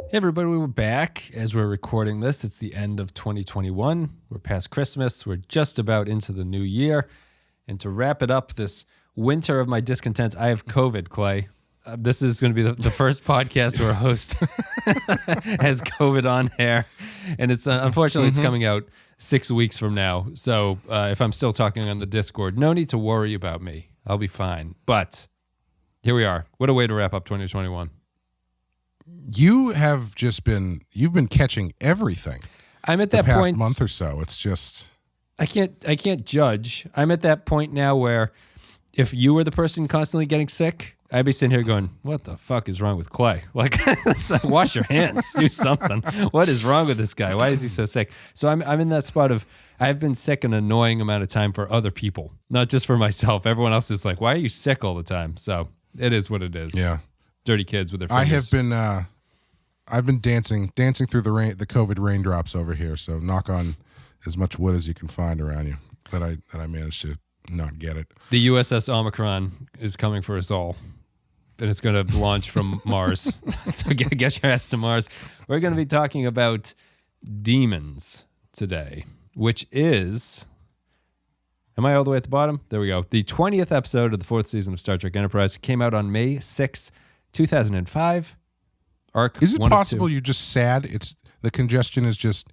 Hey everybody, we're back as we're recording this. It's the end of 2021. We're past Christmas. We're just about into the new year. And to wrap it up, this winter of my discontent, I have COVID, Clay. This is going to be the first podcast where a host has COVID on air. And it's unfortunately, it's coming out 6 weeks from now. So if I'm still talking on the Discord, no need to worry about me. I'll be fine. But here we are. What a way to wrap up 2021. You've been catching everything. I'm at that the past point. Month or so. It's just I can't judge. I'm at that point now where if you were the person constantly getting sick, I'd be sitting here going, what the fuck is wrong with Clay? Like, wash your hands, do something. What is wrong with this guy? Why is he so sick? So I'm in that spot of I've been sick an annoying amount of time for other people, not just for myself. Everyone else is like, why are you sick all the time? So it is what it is. Yeah. Dirty kids with their fingers. I've been dancing through the COVID raindrops over here. So knock on as much wood as you can find around you that I managed to not get it. The USS Omicron is coming for us all, and it's going to launch from Mars. So get your ass to Mars. We're going to be talking about demons today, which is, am I all the way at the bottom? There we go. The 20th episode of the 4th season of Star Trek Enterprise came out on May 6th, 2005. Arc. Is it possible you're just sad? It's the congestion is just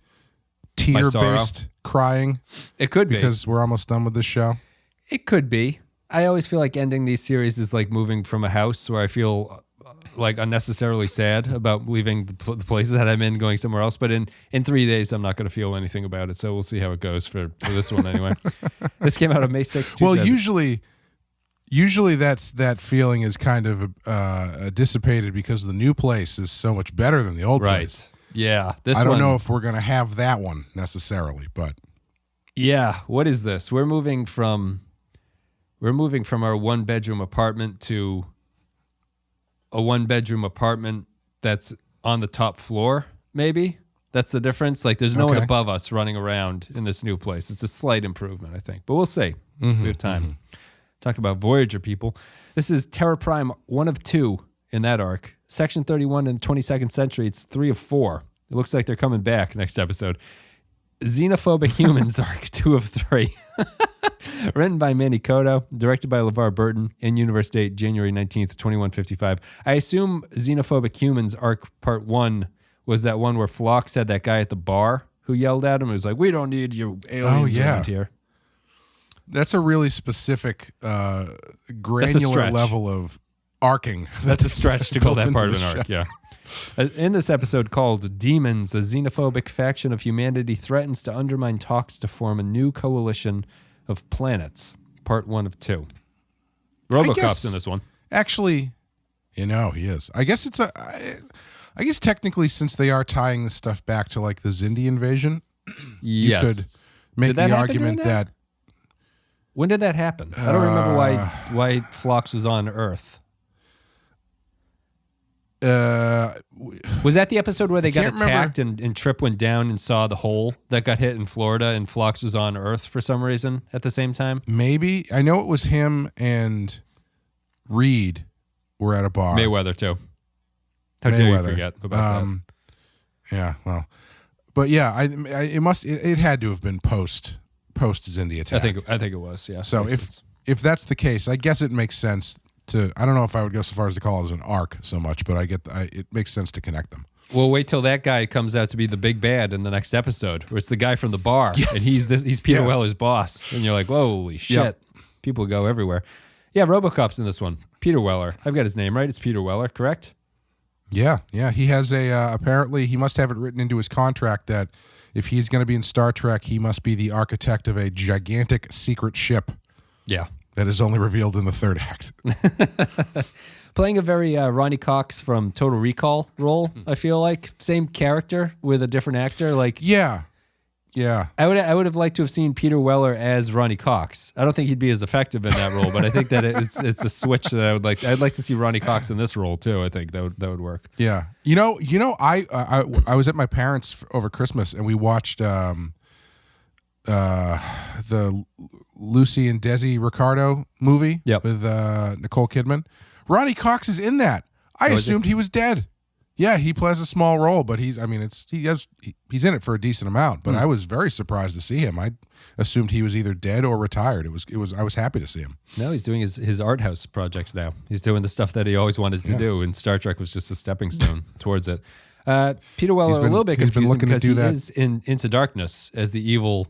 tear-based crying? It could be. Because we're almost done with this show? It could be. I always feel like ending these series is like moving from a house where I feel like unnecessarily sad about leaving the places that I'm in, going somewhere else. But in 3 days, I'm not going to feel anything about it. So we'll see how it goes for this one anyway. This came out on May 6th. Well, usually that feeling is kind of dissipated because the new place is so much better than the old place. Yeah. I don't know if we're going to have that one necessarily, but yeah. What is this? We're moving from our one-bedroom apartment to a one-bedroom apartment that's on the top floor, maybe? That's the difference? Like, there's no one above us running around in this new place. It's a slight improvement, I think. But we'll see. We have time. Talk about Voyager, people. This is Terra Prime 1 of 2 in that arc. Section 31 in the 22nd century. It's 3 of 4. It looks like they're coming back next episode. Xenophobic Humans arc 2 of 3. Written by Manny Coto, directed by LeVar Burton, in universe date January 19th, 2155. I assume Xenophobic Humans arc part 1 was that one where Phlox had that guy at the bar who yelled at him. It was like, we don't need you aliens around here. That's a really specific, granular level of arcing. That's a stretch to call that part of an arc, yeah. In this episode called Demons, the xenophobic faction of humanity threatens to undermine talks to form a new coalition of planets. Part 1 of 2. RoboCop's in this one. Actually, he is. I guess I guess technically, since they are tying this stuff back to like the Xindi invasion, you could make the argument that. When did that happen? I don't remember why Phlox was on Earth. Was that the episode where they got attacked and Trip went down and saw the hole that got hit in Florida and Phlox was on Earth for some reason at the same time? Maybe. I know it was him and Reed were at a bar. Mayweather, too. How dare you forget about that? Yeah, well. But yeah, it had to have been post Xindi attack. I think it was, yeah. So if that's the case, I guess it makes sense to. I don't know if I would go so far as to call it as an arc so much, but it makes sense to connect them. Well, wait till that guy comes out to be the big bad in the next episode, where it's the guy from the bar, and he's Peter Weller's boss, and you're like, holy shit, people go everywhere. Yeah, RoboCop's in this one. Peter Weller, I've got his name right. It's Peter Weller, correct? Yeah. He has apparently he must have it written into his contract that if he's going to be in Star Trek, he must be the architect of a gigantic secret ship. Yeah. That is only revealed in the third act. Playing a very Ronnie Cox from Total Recall role, I feel like. Same character with a different actor. Like, yeah. I would have liked to have seen Peter Weller as Ronnie Cox. I don't think he'd be as effective in that role, but I think that it's a switch that I would like. I'd like to see Ronnie Cox in this role too. I think that would work. Yeah. I was at my parents over Christmas and we watched the Lucy and Desi Ricardo movie with Nicole Kidman. Ronnie Cox is in that. I assumed he was dead. Yeah, he plays a small role, but he's in it for a decent amount. But I was very surprised to see him. I assumed he was either dead or retired. I was happy to see him. No, he's doing his art house projects now. He's doing the stuff that he always wanted to do, and Star Trek was just a stepping stone towards it. Peter Weller, a little bit confusing because he is in Into Darkness as the evil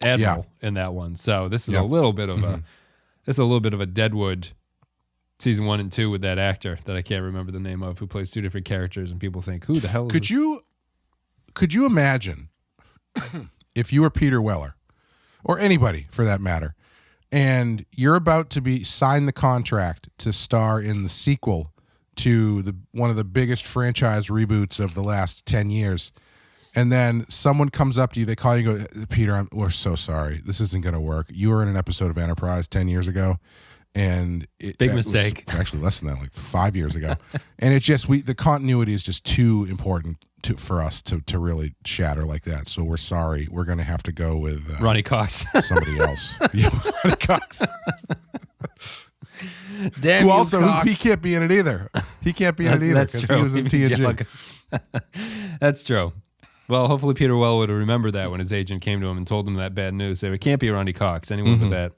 admiral in that one. So this is a little bit of a Deadwood season 1 and 2 with that actor that I can't remember the name of, who plays two different characters, and people think, who the hell is this? Could you imagine if you were Peter Weller, or anybody for that matter, and you're about to sign the contract to star in the sequel to one of the biggest franchise reboots of the last 10 years, and then someone comes up to you, they call you and go, Peter, we're so sorry. This isn't going to work. You were in an episode of Enterprise 10 years ago, and big mistake. Actually, less than that, like 5 years ago. And it's just the continuity is just too important for us to really shatter like that. So we're sorry. We're going to have to go with Ronnie Cox, somebody else. Yeah, Ronnie Cox. Damn, he can't be in it either. He can't be in it either because he was in TNG. That's true. Well, hopefully Peter Weller would have remembered that when his agent came to him and told him that bad news. It can't be Ronnie Cox. Anyone but that.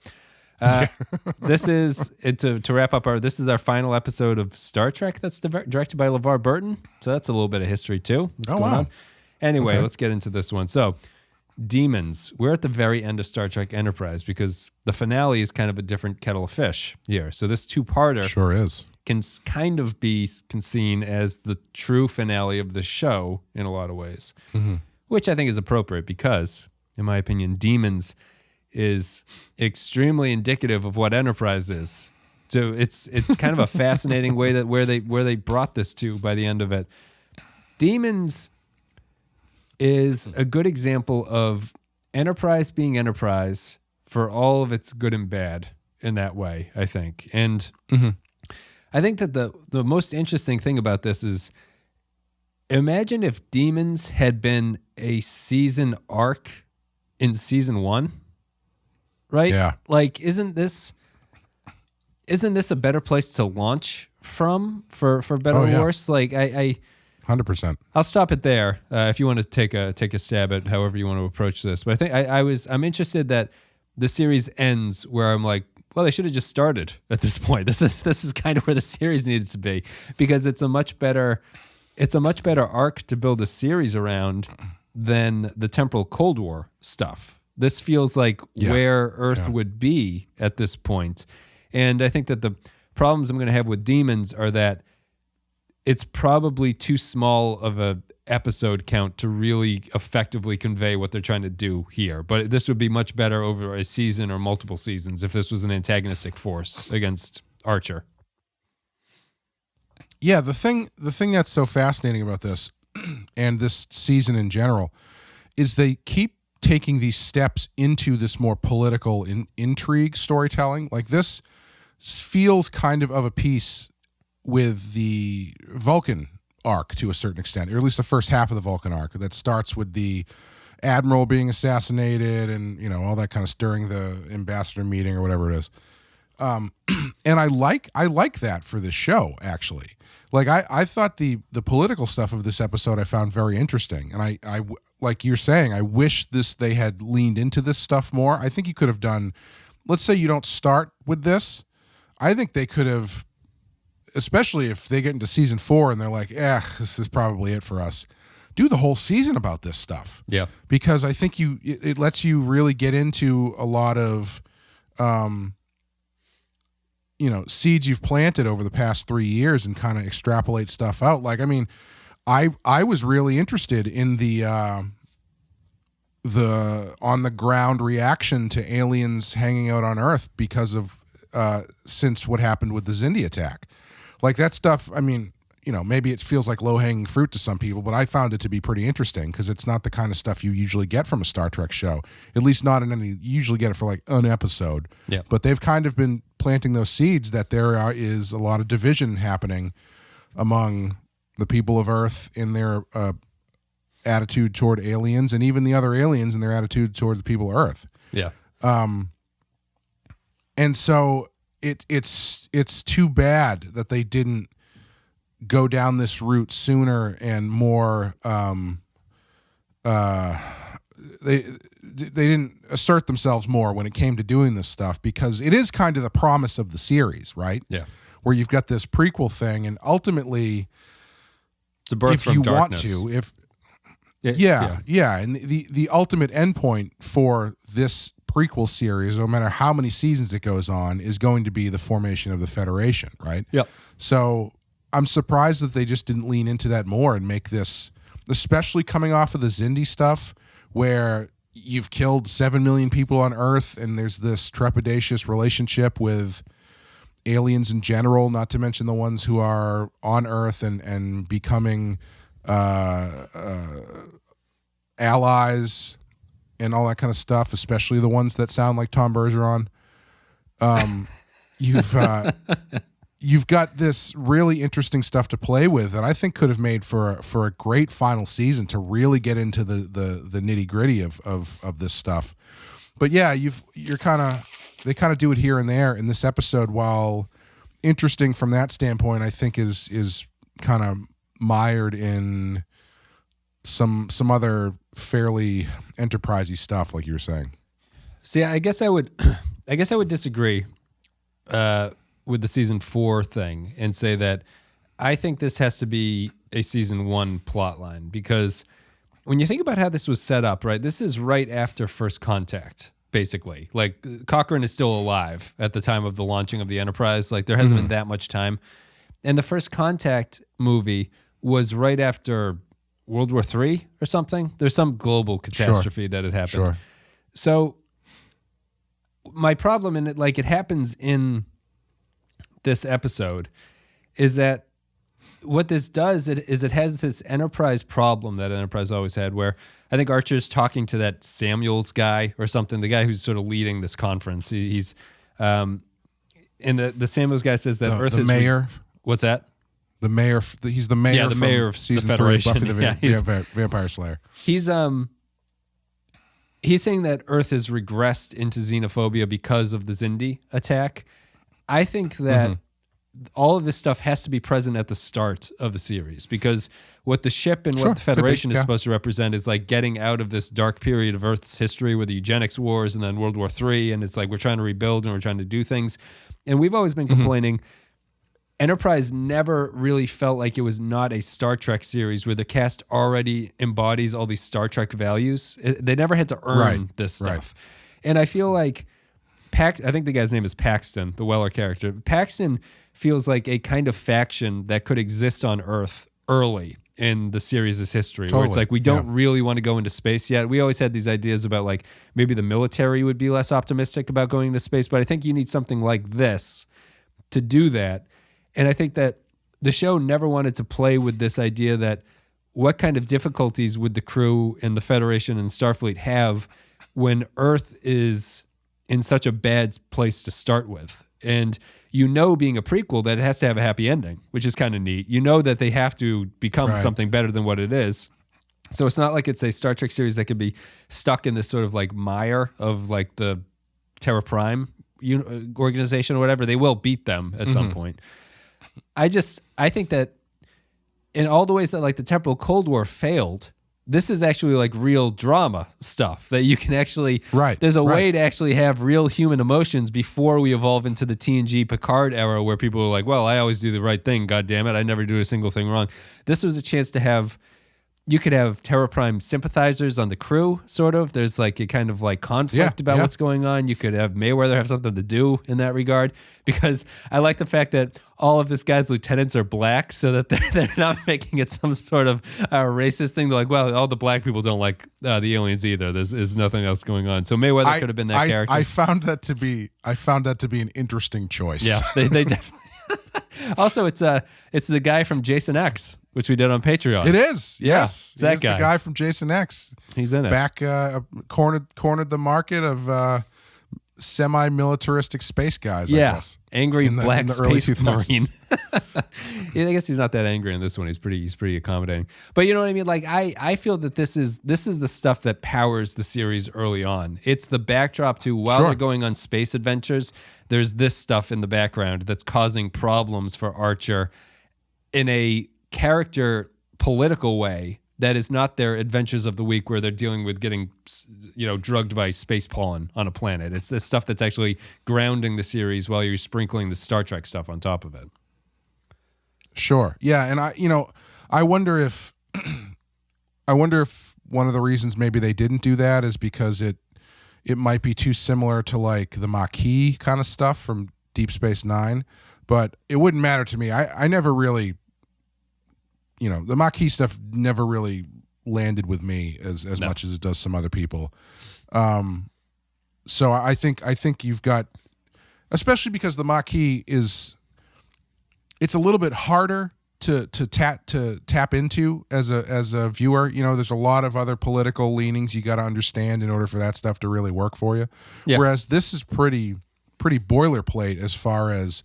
This is to wrap up this is our final episode of Star Trek that's directed by LeVar Burton. So that's a little bit of history too. What's going on? Anyway, let's get into this one. So Demons. We're at the very end of Star Trek Enterprise because the finale is kind of a different kettle of fish here. So this two-parter sure is. Can kind of be seen as the true finale of the show in a lot of ways, which I think is appropriate because, in my opinion, Demons is extremely indicative of what Enterprise is. So it's kind of a fascinating way that where they brought this to by the end of it. Demons is a good example of Enterprise being Enterprise for all of its good and bad in that way, I think. And I think that the most interesting thing about this is, imagine if Demons had been a season arc in season 1. Right? Yeah. Like, isn't this a better place to launch from for better or worse? Like, I 100%. I'll stop it there. If you want to take a stab at however you want to approach this, but I think I'm interested that the series ends where I'm like, well, they should have just started at this point. This is kind of where the series needed to be because it's a much better arc to build a series around than the temporal Cold War stuff. This feels like where Earth would be at this point. And I think that the problems I'm going to have with Demons are that it's probably too small of a episode count to really effectively convey what they're trying to do here. But this would be much better over a season or multiple seasons if this was an antagonistic force against Archer. Yeah, the thing that's so fascinating about this and this season in general is they keep taking these steps into this more political intrigue storytelling. Like this feels kind of a piece with the Vulcan arc to a certain extent, or at least the first half of the Vulcan arc that starts with the admiral being assassinated and, all that kind of during the ambassador meeting or whatever it is. And I like that for this show, actually. Like I thought the political stuff of this episode I found very interesting, and I like you're saying, I wish they had leaned into this stuff more. I think you could have done, let's say you don't start with this. I think they could have, especially if they get into season 4 and they're like, this is probably it for us. Do the whole season about this stuff. Yeah, because I think it lets you really get into a lot of seeds you've planted over the past 3 years and kind of extrapolate stuff out. Like, I mean, I was really interested in the on the ground reaction to aliens hanging out on Earth because of since what happened with the Xindi attack. Like that stuff, I mean, maybe it feels like low-hanging fruit to some people, but I found it to be pretty interesting because it's not the kind of stuff you usually get from a Star Trek show. At least not in any, you usually get it for like an episode. Yeah. But they've kind of been planting those seeds that there is a lot of division happening among the people of Earth in their attitude toward aliens, and even the other aliens in their attitude toward the people of Earth. Yeah. And so it's too bad that they didn't go down this route sooner and more. They didn't assert themselves more when it came to doing this stuff, because it is kind of the promise of the series, right? Yeah. Where you've got this prequel thing, and ultimately, it's a birth if from you darkness. want to, and the ultimate endpoint for this prequel series, no matter how many seasons it goes on, is going to be the formation of the Federation, right? Yep. So I'm surprised that they just didn't lean into that more and make this, especially coming off of the Xindi stuff, where you've killed 7 million people on Earth, and there's this trepidatious relationship with aliens in general, not to mention the ones who are on Earth and becoming allies and all that kind of stuff, especially the ones that sound like Tom Bergeron. You've got this really interesting stuff to play with that I think could have made for a great final season to really get into the nitty gritty of this stuff. But yeah, they kind of do it here and there in this episode. While interesting from that standpoint, I think is kind of mired in some other fairly enterprisey stuff, like you were saying. See, I guess I would disagree with the season 4 thing and say that I think this has to be a season 1 plot line, because when you think about how this was set up, right, this is right after First Contact, basically. Like, Cochrane is still alive at the time of the launching of the Enterprise. Like, there hasn't been that much time. And the First Contact movie was right after World War III or something. There's some global catastrophe that had happened. Sure. So my problem in it, like, it happens in this episode, is that what this does is it has this Enterprise problem that Enterprise always had, where I think Archer's talking to that Samuels guy or something, the guy who's sort of leading this conference. He's and the Samuels guy says that Earth the is mayor. What's that? The mayor. He's the mayor. Yeah, the from mayor of season the Federation. 3, Buffy the Vampire Slayer. He's saying that Earth has regressed into xenophobia because of the Xindi attack. I think that all of this stuff has to be present at the start of the series, because what the ship and what the Federation is supposed to represent is like getting out of this dark period of Earth's history with the eugenics wars and then World War III, and it's like we're trying to rebuild and we're trying to do things. And we've always been complaining Enterprise never really felt like it was not a Star Trek series where the cast already embodies all these Star Trek values. They never had to earn this stuff. Right. And I feel like I think the guy's name is Paxton, the Weller character. Paxton feels like a kind of faction that could exist on Earth early in the series' history, where it's like we don't really want to go into space yet. We always had these ideas about like maybe the military would be less optimistic about going into space, but I think you need something like this to do that. And I think that the show never wanted to play with this idea that what kind of difficulties would the crew and the Federation and Starfleet have when Earth is in such a bad place to start with. And being a prequel, that it has to have a happy ending, which is kind of neat. That they have to become something better than what it is. So it's not like it's a Star Trek series that could be stuck in this sort of like mire of like the Terra Prime organization or whatever. They will beat them at some point. I think that in all the ways that like the temporal Cold War failed, this is actually like real drama stuff that you can actually, there's a way to actually have real human emotions before we evolve into the TNG Picard era where people are like, well, I always do the right thing. God damn it. I never do a single thing wrong. This was a chance to have, you could have Terra Prime sympathizers on the crew, sort of. There's like a kind of like conflict about what's going on. You could have Mayweather have something to do in that regard, because I like the fact that all of this guy's lieutenants are black, so that they're not making it some sort of racist thing. They're like, well, all the black people don't like the aliens either. There's nothing else going on. So Mayweather could have been that character. I found that to be an interesting choice. Yeah, they definitely. Also, it's the guy from Jason X, which we did on Patreon. It is. Yes. It's that guy. The guy from Jason X. He's in it. Back cornered the market of semi-militaristic space guys, I guess. Angry black in the space marine. Yeah, I guess he's not that angry in this one. He's pretty accommodating. But you know what I mean? Like I feel that this is the stuff that powers the series early on. It's the backdrop to while they're going on space adventures, there's this stuff in the background that's causing problems for Archer in a character political way that is not their adventures of the week where they're dealing with getting, drugged by space pollen on a planet. It's this stuff that's actually grounding the series while you're sprinkling the Star Trek stuff on top of it. Sure. Yeah, and I wonder if one of the reasons maybe they didn't do that is because it might be too similar to like the Maquis kind of stuff from Deep Space Nine, but it wouldn't matter to me. I never really, the Maquis stuff never really landed with me as much as it does some other people. So I think you've got, especially because the Maquis it's a little bit harder to tap into as a viewer. There's a lot of other political leanings you got to understand in order for that stuff to really work for you. Yeah. Whereas this is pretty boilerplate as far as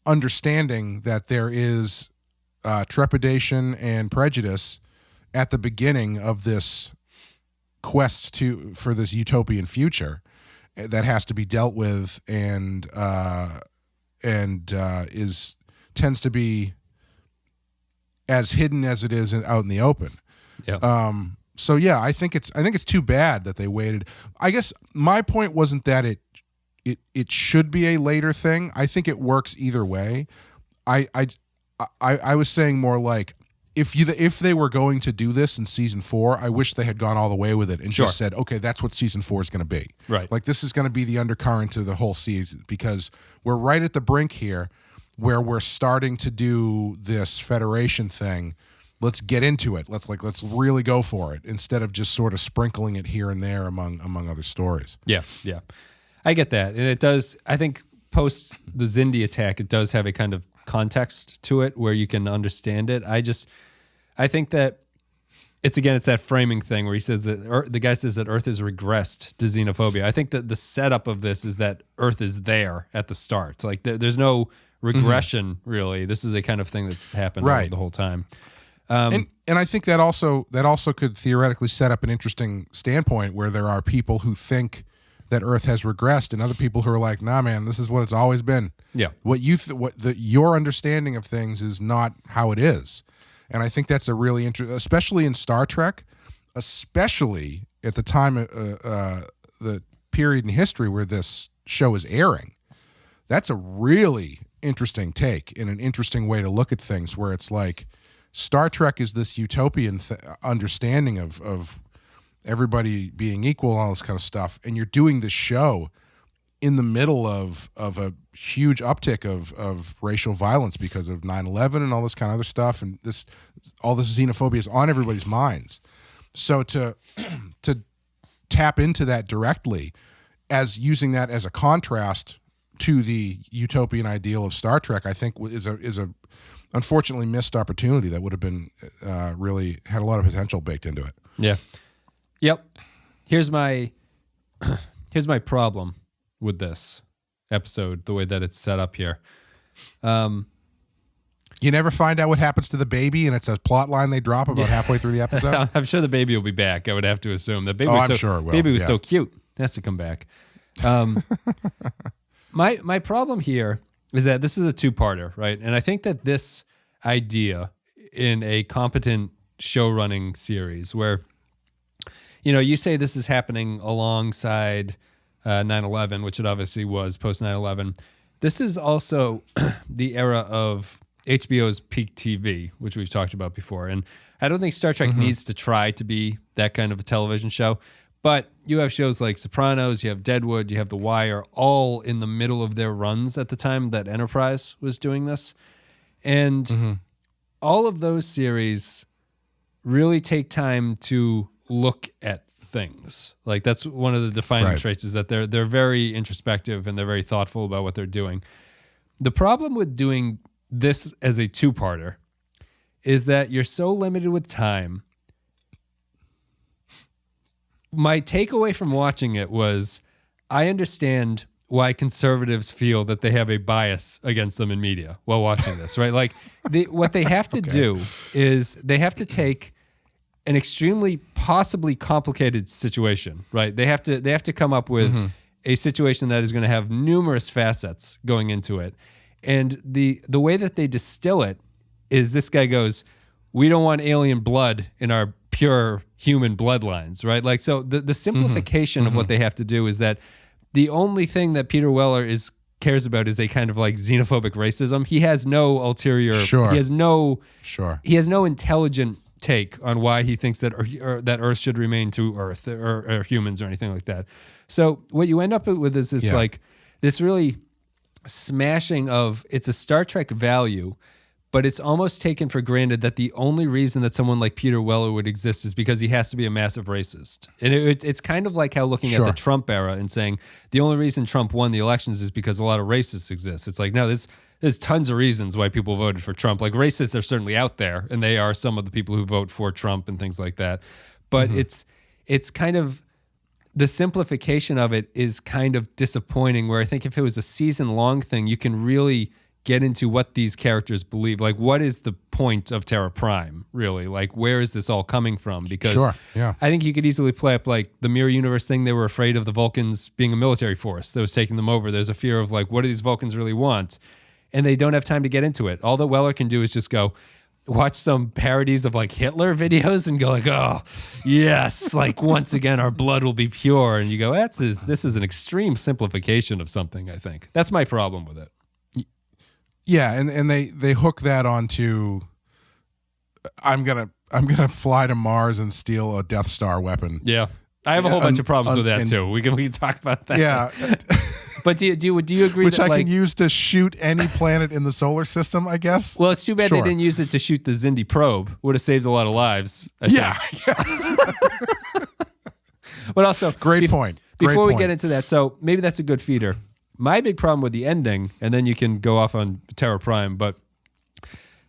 understanding that there is trepidation and prejudice at the beginning of this quest for this utopian future that has to be dealt with and tends to be as hidden as it is out in the open. Yeah. So yeah, I think it's too bad that they waited. I guess my point wasn't that it should be a later thing. I think it works either way. I was saying more like if they were going to do this in season 4, I wish they had gone all the way with it and just said, okay, that's what season 4 is going to be. Right. Like this is going to be the undercurrent to the whole season because we're right at the brink here where we're starting to do this Federation thing. Let's get into it. Let's really go for it instead of just sort of sprinkling it here and there among other stories. Yeah, yeah. I get that. And it does, I think post the Xindi attack, it does have a kind of context to it where you can understand it. I think that it's that framing thing where he says that the guy says that Earth has regressed to xenophobia. I think that the setup of this is that Earth is there at the start. Like there's no regression really. This is a kind of thing that's happened the whole time. And I think that also could theoretically set up an interesting standpoint where there are people who think that Earth has regressed and other people who are like, nah, man, this is what it's always been. Yeah. Your understanding of things is not how it is. And I think that's a really interesting, especially in Star Trek, especially at the time, the period in history where this show is airing. That's a really interesting take and an interesting way to look at things where it's like Star Trek is this utopian understanding of everybody being equal and all this kind of stuff. And you're doing this show in the middle of a huge uptick of racial violence because of 9/11 and all this kind of other stuff. And all this xenophobia is on everybody's minds. So to tap into that directly as using that as a contrast to the utopian ideal of Star Trek, I think is a unfortunately missed opportunity that would have been really had a lot of potential baked into it. Yeah. Yep. Here's my problem with this episode, the way that it's set up here. You never find out what happens to the baby, and it's a plot line they drop about halfway through the episode? I'm sure the baby will be back. I would have to assume. The baby sure it will. Baby was so cute. It has to come back. My problem here is that this is a two-parter, right? And I think that this idea in a competent show-running series where, you say this is happening alongside 9/11, which it obviously was post 9/11. This is also the era of HBO's peak TV, which we've talked about before. And I don't think Star Trek needs to try to be that kind of a television show. But you have shows like Sopranos, you have Deadwood, you have The Wire, all in the middle of their runs at the time that Enterprise was doing this. And all of those series really take time to look at things. Like that's one of the defining traits is that they're very introspective and they're very thoughtful about what they're doing. The problem with doing this as a two-parter is that you're so limited with time. My takeaway from watching it was I understand why conservatives feel that they have a bias against them in media while watching this, right? Like what they have to do is they have to take an extremely possibly complicated situation, right? They have to come up with a situation that is going to have numerous facets going into it. And the way that they distill it is this guy goes, we don't want alien blood in our pure human bloodlines, right? Like, so the simplification of what they have to do is that the only thing that Peter Weller cares about is a kind of like xenophobic racism. He has no ulterior, he has no intelligent take on why he thinks that that Earth should remain to Earth or humans or anything like that. So what you end up with is this like this really smashing of, it's a Star Trek value, but it's almost taken for granted that the only reason that someone like Peter Weller would exist is because he has to be a massive racist. And it's kind of like how looking at the Trump era and saying the only reason Trump won the elections is because a lot of racists exist. It's like, no, there's tons of reasons why people voted for Trump. Like, racists are certainly out there, and they are some of the people who vote for Trump and things like that. But it's kind of, the simplification of it is kind of disappointing, where I think if it was a season-long thing, you can really get into what these characters believe. Like, what is the point of Terra Prime, really? Like, where is this all coming from? Because I think you could easily play up, like, the Mirror Universe thing. They were afraid of the Vulcans being a military force that was taking them over. There's a fear of, like, what do these Vulcans really want? And they don't have time to get into it. All that Weller can do is just go watch some parodies of, like, Hitler videos and go like, oh, yes, like, once again, our blood will be pure. And you go, this is an extreme simplification of something, I think. That's my problem with it. Yeah, and they hook that onto, I'm gonna fly to Mars and steal a Death Star weapon. Yeah, I have a whole bunch of problems with that too. We can talk about that. Yeah, but do you agree? Which that, I can use to shoot any planet in the solar system, I guess. Well, it's too bad they didn't use it to shoot the Xindi probe. Would have saved a lot of lives. I think. But also, great point. Before we get into that, so maybe that's a good feeder. My big problem with the ending, and then you can go off on Terra Prime, but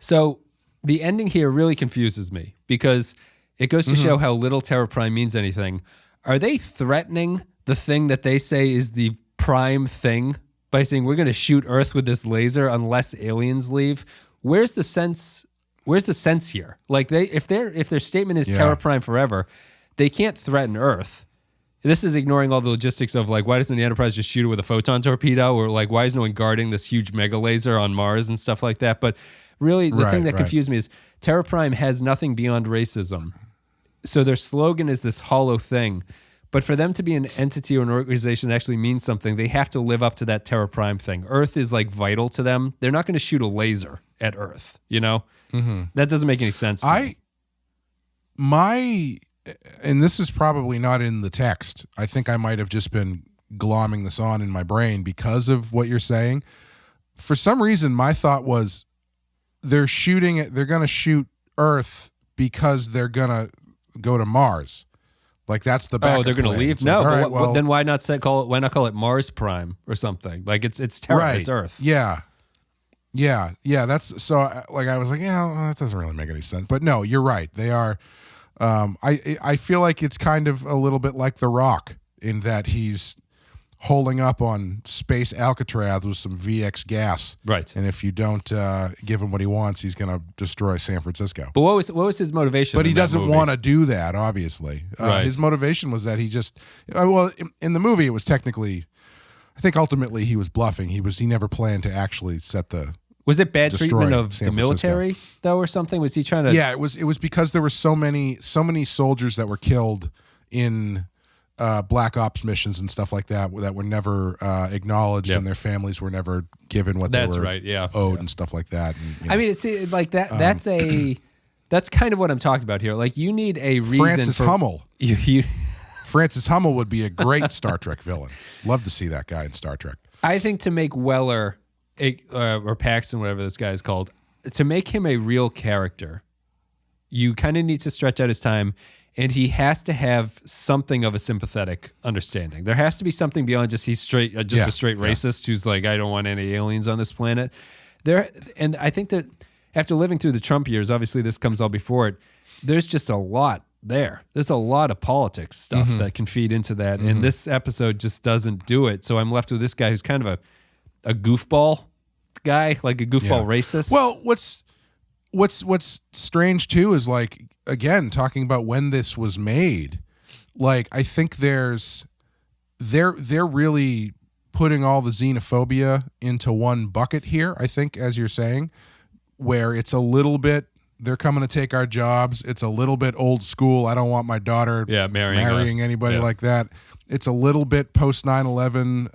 so the ending here really confuses me because it goes to show how little Terra Prime means anything. Are they threatening the thing that they say is the prime thing by saying we're going to shoot Earth with this laser unless aliens leave? Where's the sense here? Like, if their statement is Terra Prime forever, they can't threaten Earth. This is ignoring all the logistics of, like, why doesn't the Enterprise just shoot it with a photon torpedo? Or, like, why is no one guarding this huge mega laser on Mars and stuff like that? But really, the thing that confused me is Terra Prime has nothing beyond racism. So their slogan is this hollow thing. But for them to be an entity or an organization that actually means something, they have to live up to that Terra Prime thing. Earth is, like, vital to them. They're not going to shoot a laser at Earth, you know? That doesn't make any sense to me. And this is probably not in the text. I think I might have just been glomming this on in my brain because of what you're saying. For some reason, my thought was they're going to shoot Earth because they're going to go to Mars. Like, that's the backup they're going to leave? Like, no, but then why not call it Mars Prime or something? Like, it's Terra, it's Earth. Yeah. That's so. Like, I was like, that doesn't really make any sense. But no, you're right. They are. I feel like it's kind of a little bit like The Rock in that he's holding up on space Alcatraz with some VX gas. Right. And if you don't give him what he wants, he's going to destroy San Francisco. But what was his motivation? But he doesn't want to do that, obviously. His motivation was that he just, in the movie, it was technically, I think ultimately he was bluffing. He never planned to actually set the... Was it bad treatment of the military, though, or something? Was he trying to... Yeah, it was because there were so many soldiers that were killed in black ops missions and stuff like that were never acknowledged, and their families were never given what they were owed and stuff like that. And, I mean, it's like that. That's kind of what I'm talking about here. Like, you need a reason. Francis Hummel. Francis Hummel would be a great Star Trek villain. Love to see that guy in Star Trek. I think to make Weller or Paxton, whatever this guy is called, to make him a real character, you kind of need to stretch out his time, and he has to have something of a sympathetic understanding. There has to be something beyond just he's a straight racist who's like, I don't want any aliens on this planet. And I think that after living through the Trump years, obviously this comes all before it, there's just a lot there. There's a lot of politics stuff that can feed into that, and this episode just doesn't do it. So I'm left with this guy who's kind of a goofball guy, like a goofball racist. Well, what's strange too is, like, again, talking about when this was made, like, I think they're really putting all the xenophobia into one bucket here, I think, as you're saying, where it's a little bit, they're coming to take our jobs. It's a little bit old school. I don't want my daughter marrying anybody like that. It's a little bit post 9/11.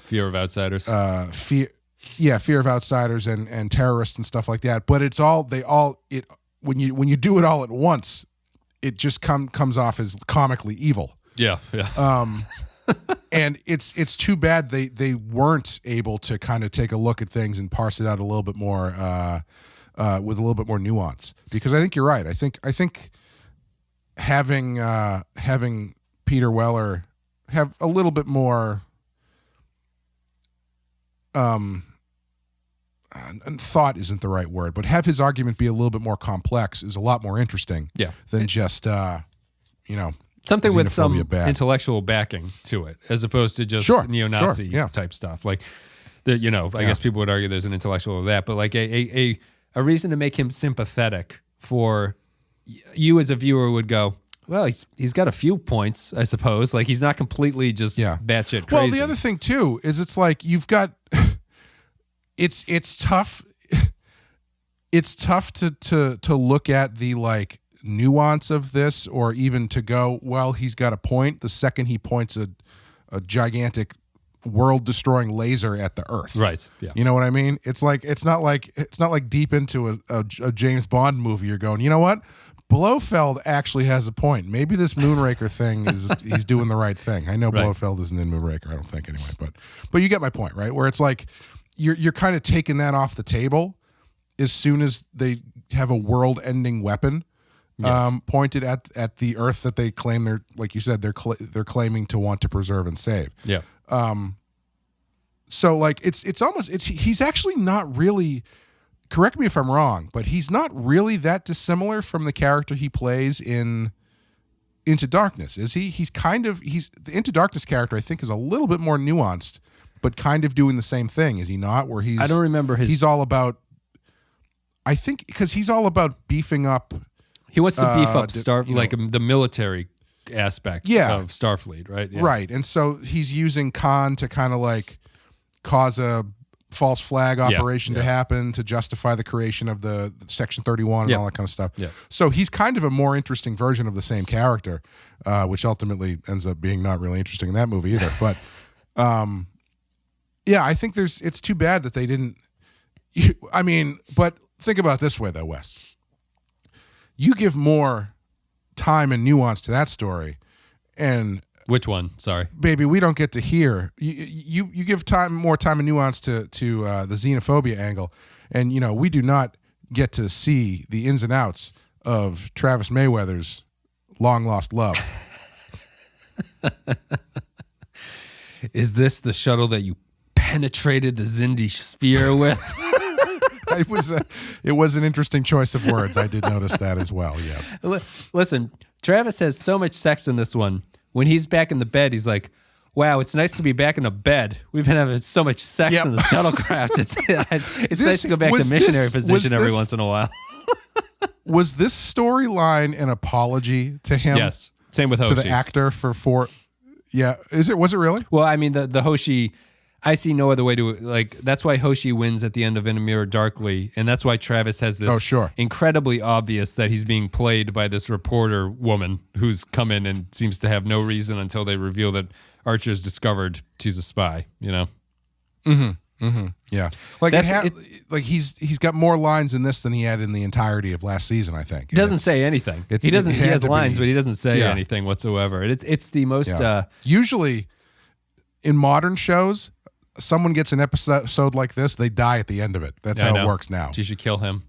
Fear of outsiders. Fear of outsiders and terrorists and stuff like that. But it's all when you do it all at once, it just comes off as comically evil. Yeah. And it's too bad they weren't able to kind of take a look at things and parse it out a little bit more with a little bit more nuance. Because I think you're right. I think having Peter Weller have a little bit more and thought isn't the right word, but have his argument be a little bit more complex is a lot more interesting than just something with some intellectual backing to it, as opposed to just neo-Nazi type stuff. Like, I guess people would argue there's an intellectual of that, but like a reason to make him sympathetic for you as a viewer would go, well, he's got a few points, I suppose. Like, he's not completely just batshit crazy. Well, the other thing too is it's like you've got it's tough. It's tough to look at the like nuance of this, or even to go, well, he's got a point the second he points a gigantic world-destroying laser at the Earth. Right. Yeah. You know what I mean? It's not like deep into a James Bond movie. You're going, you know what? Blofeld actually has a point. Maybe this Moonraker thing he's doing the right thing. I know Blofeld isn't in Moonraker, I don't think anyway, but you get my point, right? Where it's like you're kind of taking that off the table as soon as they have a world-ending weapon pointed at the Earth that they claim they're, like you said, they're claiming to want to preserve and save. Yeah. So like he's actually not really. Correct me if I'm wrong, but he's not really that dissimilar from the character he plays in Into Darkness, is he? The Into Darkness character, I think, is a little bit more nuanced, but kind of doing the same thing, is he not? Where I don't remember he's all about. I think because he's all about beefing up. He wants to beef up the military aspect of Starfleet, right? Yeah. Right, and so he's using Khan to kind of like cause a false flag operation to happen to justify the creation of the Section 31 and all that kind of stuff. Yeah. So he's kind of a more interesting version of the same character, which ultimately ends up being not really interesting in that movie either. But I think it's too bad that they didn't. But think about it this way though, Wes. You give more time and nuance to that story, and which one? Sorry, baby, we don't get to hear. You give more time and nuance to the xenophobia angle, and we do not get to see the ins and outs of Travis Mayweather's long lost love. Is this the shuttle that you penetrated the Xindi sphere with? It was an interesting choice of words. I did notice that as well. Yes. Listen, Travis has so much sex in this one. When he's back in the bed, he's like, wow, it's nice to be back in a bed. We've been having so much sex in the shuttlecraft. It's nice to go back to missionary position every once in a while. Was this storyline an apology to him? Yes. Same with Hoshi. To the actor for yeah. Was it really? Well, I mean, the Hoshi, I see no other way to, like, that's why Hoshi wins at the end of In a Mirror Darkly, and that's why Travis has this incredibly obvious that he's being played by this reporter woman who's come in and seems to have no reason until they reveal that Archer's discovered she's a spy, Mm-hmm. Mm-hmm. Yeah. He's got more lines in this than he had in the entirety of last season, I think. He doesn't say anything. He has lines, but he doesn't say anything whatsoever. It's the most... Usually, in modern shows... someone gets an episode like this, they die at the end of it. That's how it works now. She should kill him.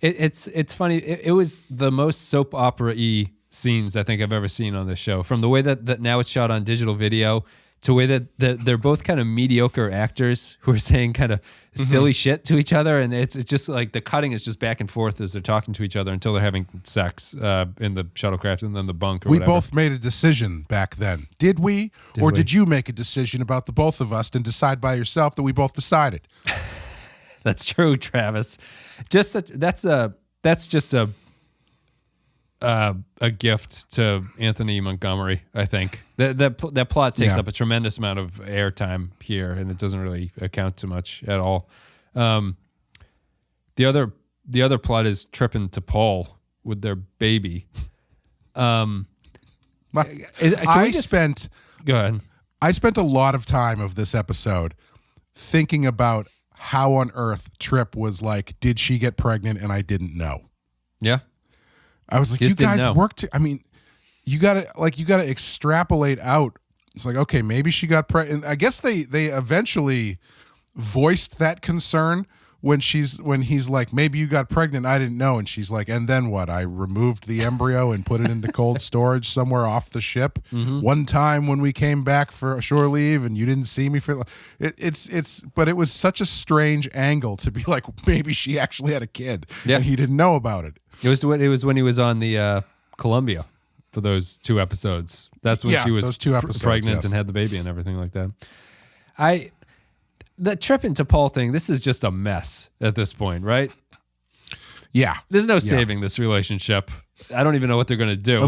It's funny. It was the most soap opera-y scenes I think I've ever seen on this show. From the way that now it's shot on digital video to the way that they're both kind of mediocre actors who are saying kind of silly shit to each other, and it's just like the cutting is just back and forth as they're talking to each other until they're having sex in the shuttlecraft and then the bunk or whatever. We both made a decision back then. Did we? Did you make a decision about the both of us and decide by yourself that we both decided? That's true, Travis. That's just a gift to Anthony Montgomery, I think. That plot takes up a tremendous amount of airtime here, and it doesn't really account to much at all. The other plot is Trip and T'Pol with their baby. Go ahead. I spent a lot of time of this episode thinking about how on earth Trip was like, did she get pregnant and I didn't know? Yeah. I was like, you guys worked. I mean, you gotta extrapolate out. It's like, okay, maybe she got pregnant. I guess they eventually voiced that concern when he's like, maybe you got pregnant, I didn't know, and she's like, and then what? I removed the embryo and put it into cold storage somewhere off the ship. One time when we came back for shore leave and you didn't see me for but it was such a strange angle to be like, maybe she actually had a kid and he didn't know about it. It was when he was on the Columbia for those 2 episodes. That's when she was those 2 episodes, pregnant and had the baby and everything like that. The Trip and T'Pol thing, this is just a mess at this point, right? Yeah. There's no saving this relationship. I don't even know what they're going to do,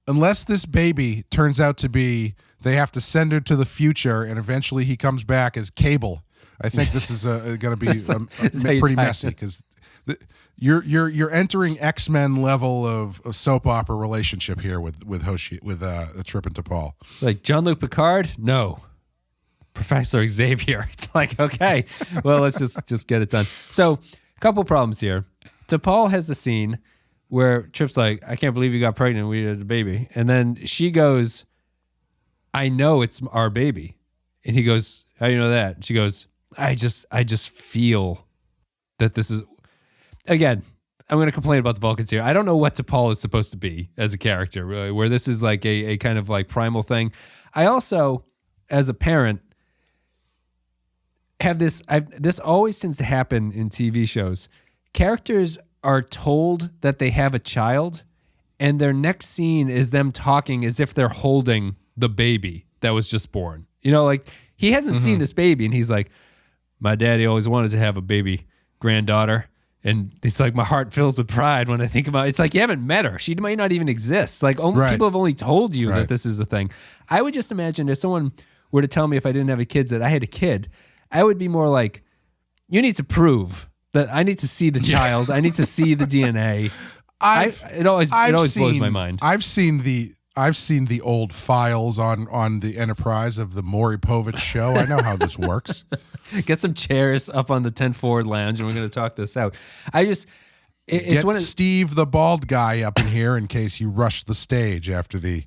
Unless this baby turns out to be, they have to send her to the future and eventually he comes back as Cable. I think this is going to be pretty messy because you're entering X-Men level of soap opera relationship here with Trip and T'Pol. Like Jean-Luc Picard? No. Professor Xavier. It's like, okay, well, let's just get it done. So, a couple problems here. T'Pol has the scene where Trip's like, I can't believe you got pregnant. We had a baby. And then she goes, I know it's our baby. And he goes, how do you know that? And she goes, I just feel that this is... Again, I'm going to complain about the Vulcans here. I don't know what T'Pol is supposed to be as a character, really, where this is like a kind of like primal thing. I also, as a parent, have this always tends to happen in TV shows. Characters are told that they have a child, and their next scene is them talking as if they're holding the baby that was just born. You know, like he hasn't seen this baby, and he's like, my daddy always wanted to have a baby granddaughter. And it's like, my heart fills with pride when I think about it. It's like, you haven't met her. She might not even exist. Like, people have only told you that this is the thing. I would just imagine if someone were to tell me if I didn't have a kid that I had a kid, I would be more like, you need to prove that I need to see the child. I need to see the DNA. It always blows my mind. I've seen the old files on the Enterprise of the Maury Povich show. I know how this works. Get some chairs up on the 10 forward lounge, and we're going to talk this out. Get Steve, the bald guy, up in here in case you rush the stage after the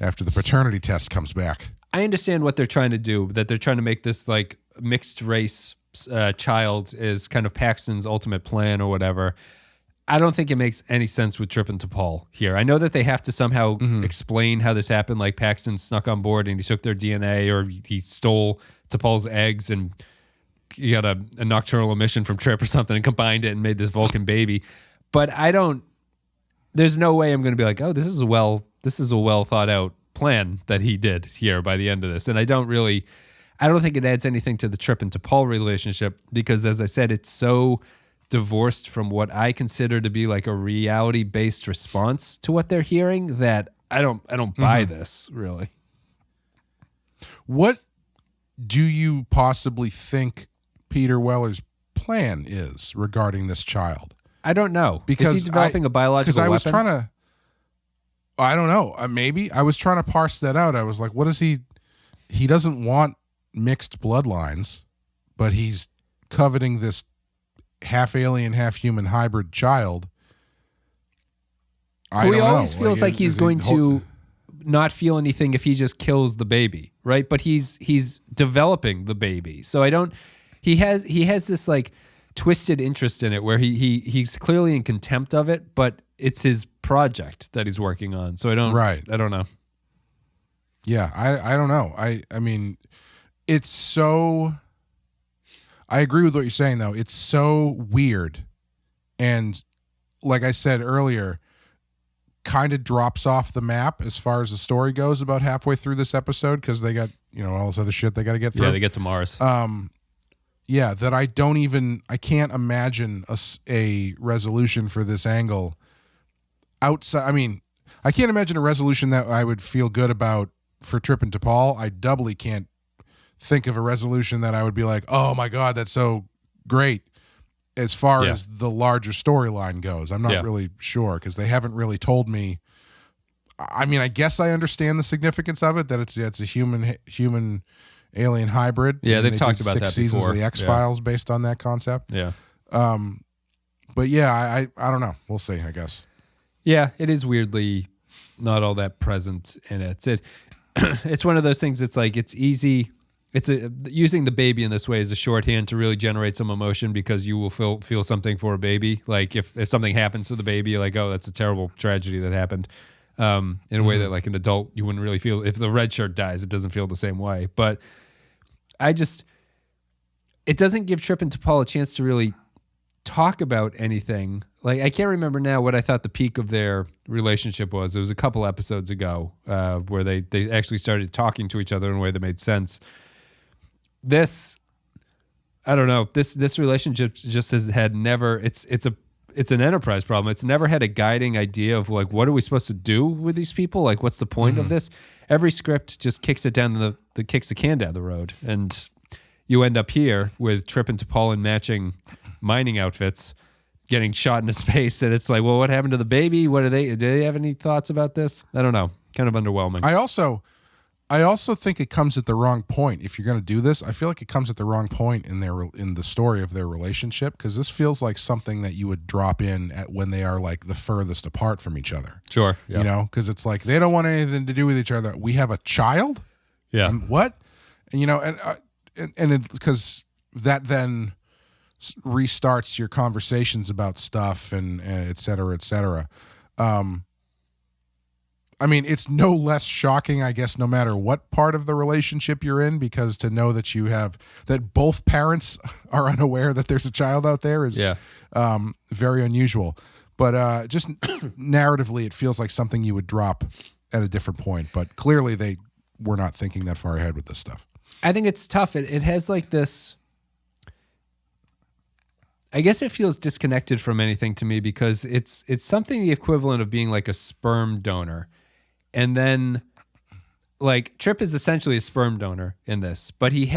paternity test comes back. I understand what they're trying to do, that they're trying to make this like mixed race child is kind of Paxton's ultimate plan or whatever. I don't think it makes any sense with Trip and T'Pol here. I know that they have to somehow explain how this happened, like Paxton snuck on board and he took their DNA, or he stole T'Pol's eggs and he got a nocturnal emission from Trip or something and combined it and made this Vulcan baby. But there's no way I'm going to be like, oh, this is a well thought out plan that he did here by the end of this. And I don't think it adds anything to the Trip and T'Pol relationship because, as I said, it's so divorced from what I consider to be like a reality-based response to what they're hearing that I don't buy this, really. What do you possibly think Peter Weller's plan is regarding this child? I don't know. Because is he developing a biological weapon? I don't know. Maybe. I was trying to parse that out. I was like, what is he doesn't want mixed bloodlines, but he's coveting this half alien, half human hybrid child. He always feels like he's going to not feel anything if he just kills the baby, right? But he's developing the baby. So he has this like twisted interest in it where he's clearly in contempt of it, but it's his project that he's working on. So I don't know. Yeah, I don't know. I mean, it's so... I agree with what you're saying, though. It's so weird. And like I said earlier, kind of drops off the map as far as the story goes about halfway through this episode because they got, all this other shit they got to get through. Yeah, they get to Mars. Yeah, that I can't imagine a resolution for this angle outside. I mean, I can't imagine a resolution that I would feel good about for Trip and T'Pol. I doubly can't think of a resolution that I would be like, oh my God, that's so great as far as the larger storyline goes. I'm not really sure because they haven't really told me. I mean, I guess I understand the significance of it, that it's a human alien hybrid. Yeah, I mean, they've they talked did about 6 that seasons before. of the X-Files based on that concept. Yeah. But yeah, I don't know. We'll see, I guess. Yeah, it is weirdly not all that present in it. It's one of those things. It's like it's easy. Using the baby in this way is a shorthand to really generate some emotion because you will feel something for a baby. Like if something happens to the baby, you're like, oh, that's a terrible tragedy that happened. In a way that like an adult you wouldn't really feel. If the red shirt dies, it doesn't feel the same way. But it doesn't give Trip and T'Pol a chance to really talk about anything. Like I can't remember now what I thought the peak of their relationship was. It was a couple episodes ago where they actually started talking to each other in a way that made sense. This, I don't know. This relationship just has had never. It's an enterprise problem. It's never had a guiding idea of like what are we supposed to do with these people? Like what's the point of this? Every script just kicks it down kicks the can down the road, and you end up here with Trip and T'Pol in matching mining outfits, getting shot into space, and it's like, well, what happened to the baby? Do they have any thoughts about this? I don't know. Kind of underwhelming. I also think it comes at the wrong point. If you're going to do this, I feel like it comes at the wrong point in the story of their relationship, because this feels like something that you would drop in at when they are like the furthest apart from each other. Sure. Yeah. You know, because it's like they don't want anything to do with each other. We have a child? Yeah. What? And, you know, and because that then restarts your conversations about stuff and et cetera, et cetera. I mean, it's no less shocking, I guess, no matter what part of the relationship you're in, because to know that that both parents are unaware that there's a child out there is very unusual. But just narratively, it feels like something you would drop at a different point. But clearly they were not thinking that far ahead with this stuff. I think it's tough. It has like this, I guess it feels disconnected from anything to me because it's something the equivalent of being like a sperm donor. And then like Trip is essentially a sperm donor in this, but it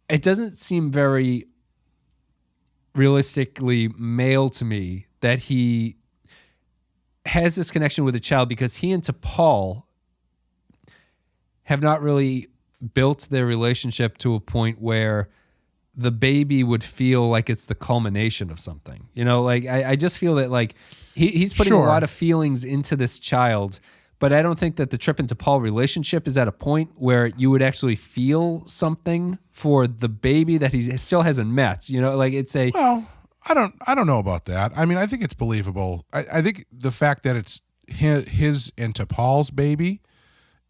doesn't seem very realistically male to me that he has this connection with a child, because he and T'Pol have not really built their relationship to a point where the baby would feel like it's the culmination of something. You know, like I just feel that like he's putting a lot of feelings into this child, but I don't think that the Trip and T'Pol relationship is at a point where you would actually feel something for the baby that he still hasn't met. You know, like it's a... Well, I don't know about that. I mean, I think it's believable. I think the fact that it's his and T'Pol's baby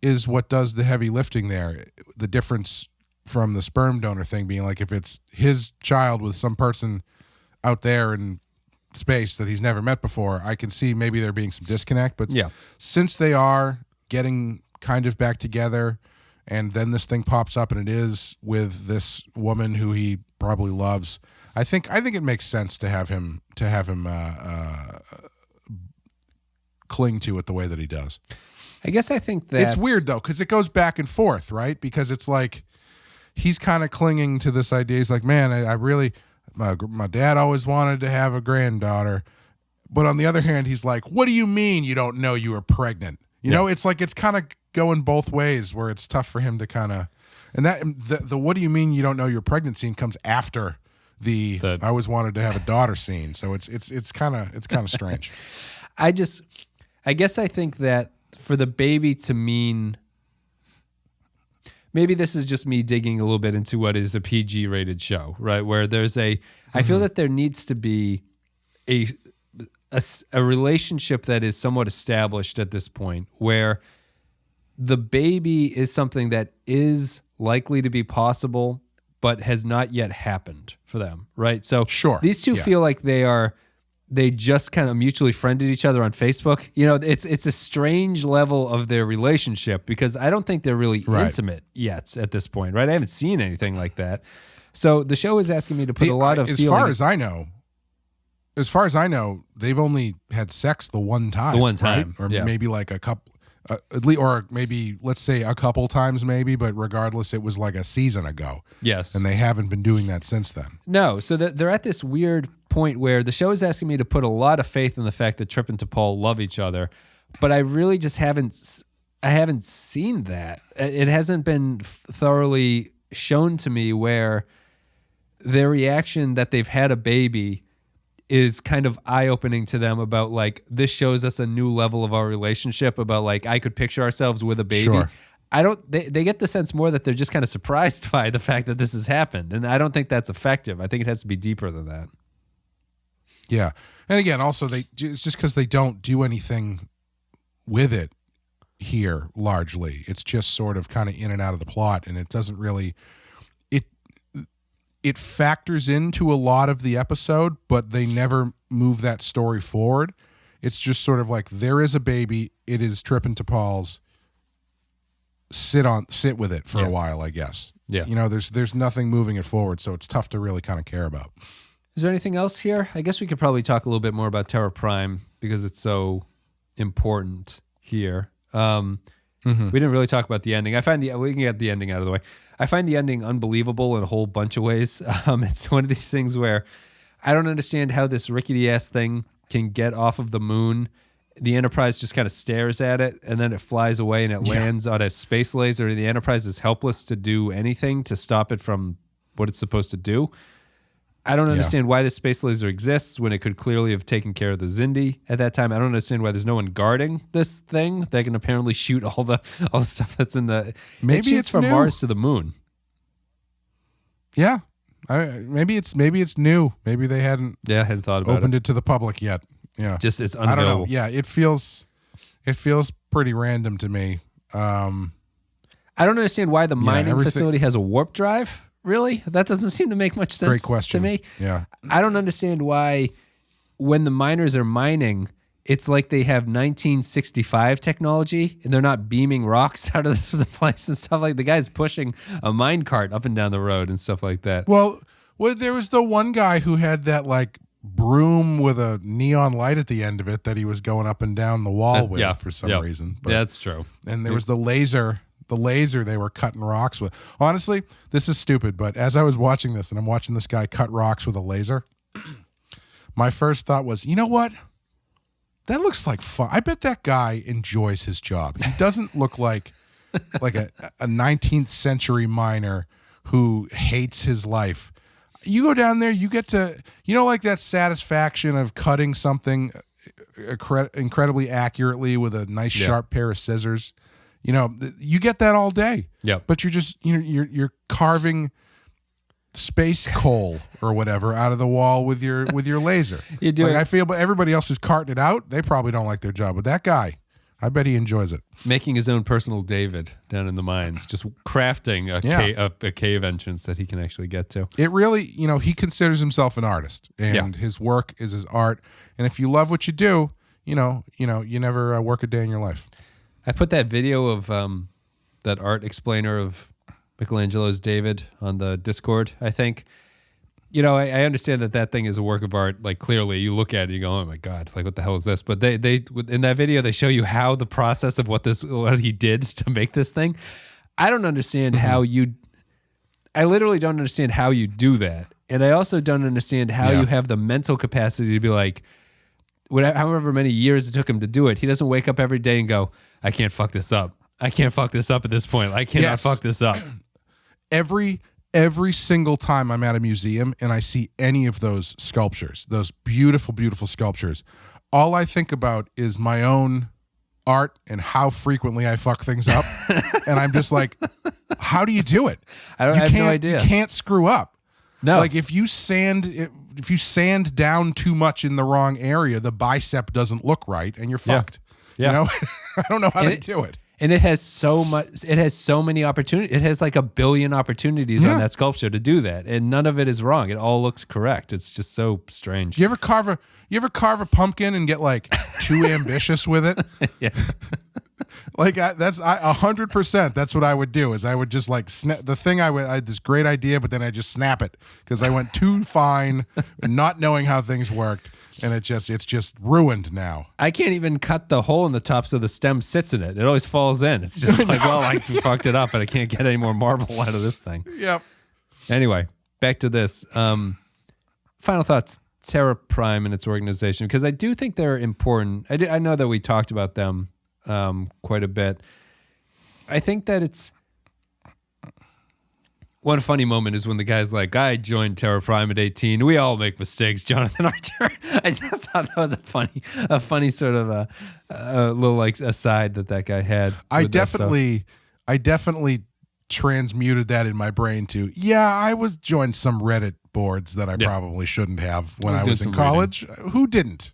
is what does the heavy lifting there. The difference from the sperm donor thing being like, if it's his child with some person out there in space that he's never met before, I can see maybe there being some disconnect. But since they are getting kind of back together, and then this thing pops up and it is with this woman who he probably loves, I think it makes sense to have him cling to it the way that he does. I guess I think that it's weird though, because it goes back and forth, right? Because it's like he's kind of clinging to this idea. He's like, man, I really, my dad always wanted to have a granddaughter. But on the other hand, he's like, what do you mean you don't know you were pregnant? You know, it's like it's kind of going both ways, where it's tough for him to kind of, and that the what do you mean you don't know you're pregnant scene comes after the I always wanted to have a daughter scene. So it's kind of strange. I guess I think that for the baby to mean, maybe this is just me digging a little bit into what is a PG rated show, right? Where there's I feel that there needs to be a relationship that is somewhat established at this point, where the baby is something that is likely to be possible, but has not yet happened for them, right? So these two feel like they just kind of mutually friended each other on Facebook. You know, it's a strange level of their relationship, because I don't think they're really intimate yet at this point, right? I haven't seen anything like that. So the show is asking me to put a lot of feeling. As far as I know, they've only had sex the one time. The one time. Right? Or maybe like a couple. at least, or maybe let's say a couple times maybe, but regardless, it was like a season ago. Yes. And they haven't been doing that since then. No, so they're at this weird point where the show is asking me to put a lot of faith in the fact that Trip and T'Pol love each other, but I really just haven't seen that. It hasn't been thoroughly shown to me where their reaction that they've had a baby is kind of eye-opening to them about like, this shows us a new level of our relationship about like, I could picture ourselves with a baby. Sure. They get the sense more that they're just kind of surprised by the fact that this has happened. And I don't think that's effective. I think it has to be deeper than that. Yeah. And again, also it's just because they don't do anything with it here largely. It's just sort of kind of in and out of the plot, and it doesn't really it factors into a lot of the episode, but they never move that story forward. It's just sort of like, there is a baby, it is Trip and T'Pol's, sit with it for a while, I guess. Yeah. You know, there's nothing moving it forward, so it's tough to really kind of care about. Is there anything else here? I guess we could probably talk a little bit more about Terra Prime because it's so important here. We didn't really talk about the ending. We can get the ending out of the way. I find the ending unbelievable in a whole bunch of ways. It's one of these things where I don't understand how this rickety ass thing can get off of the moon. The Enterprise just kind of stares at it, and then it flies away and it lands on a space laser. And the Enterprise is helpless to do anything to stop it from what it's supposed to do. I don't understand why this space laser exists when it could clearly have taken care of the Xindi at that time. I don't understand why there's no one guarding this thing that can apparently shoot all the stuff that's in the. Maybe it's from new. Mars to the moon. Yeah, maybe it's new. Maybe they hadn't hadn't thought about opened it to the public yet. Yeah, just it's unavailable. I don't know. Yeah, it feels pretty random to me. I don't understand why the mining facility has a warp drive. Really? That doesn't seem to make much sense. Great question. To me. Yeah. I don't understand why when the miners are mining, it's like they have 1965 technology and they're not beaming rocks out of the place and stuff like the guy's pushing a mine cart up and down the road and stuff like that. Well, there was the one guy who had that like broom with a neon light at the end of it that he was going up and down the wall with for some reason. But, that's true. And there was the laser they were cutting rocks with. Honestly, this is stupid, but as I was watching this and I'm watching this guy cut rocks with a laser, my first thought was, you know what? That looks like fun. I bet that guy enjoys his job. He doesn't look like a 19th century miner who hates his life. You go down there, you get to, like that satisfaction of cutting something incredibly accurately with a nice sharp pair of scissors. You get that all day. Yeah. But you're just you're carving space coal or whatever out of the wall with your laser. You do. I feel, but everybody else who's carting it out, they probably don't like their job. But that guy, I bet he enjoys it. Making his own personal David down in the mines, just crafting a cave entrance that he can actually get to. It really, he considers himself an artist, and his work is his art. And if you love what you do, you never work a day in your life. I put that video of that art explainer of Michelangelo's David on the Discord, I think. I understand that thing is a work of art. Like, clearly, you look at it, you go, oh my God, like, what the hell is this? But they in that video, they show you how the process of what he did to make this thing. I don't understand I literally don't understand how you do that. And I also don't understand how you have the mental capacity to be like, however many years it took him to do it, he doesn't wake up every day and go, I can't fuck this up. I can't fuck this up at this point. I cannot fuck this up. Every single time I'm at a museum and I see any of those sculptures, those beautiful, beautiful sculptures, all I think about is my own art and how frequently I fuck things up. And I'm just like, how do you do it? I have no idea. You can't screw up. No. Like if you sand down too much in the wrong area, the bicep doesn't look right and you're fucked. Yeah. I don't know how to do it. And it has so many opportunities. It has like 1 billion opportunities on that sculpture to do that. And none of it is wrong. It all looks correct. It's just so strange. You ever carve a pumpkin and get like too ambitious with it? Yeah. Like that's 100%. That's what I would do. Is I would just like snap the thing. I had this great idea, but then I just snap it because I went too fine, and not knowing how things worked. and it's just ruined now. I can't even cut the hole in the top so the stem sits in it. It always falls in. It's just like, well, I fucked it up and I can't get any more marble out of this thing. Yep. Anyway, back to this. Final thoughts, Terra Prime and its organization, because I do think they're important. I know that we talked about them quite a bit. I think that it's... One funny moment is when the guy's like, I joined Terra Prime at 18. We all make mistakes, Jonathan Archer. I just thought that was a funny sort of a little like aside that guy had. I definitely transmuted that in my brain to, I joined some Reddit boards that I probably shouldn't have when I was in college. Reading. Who didn't?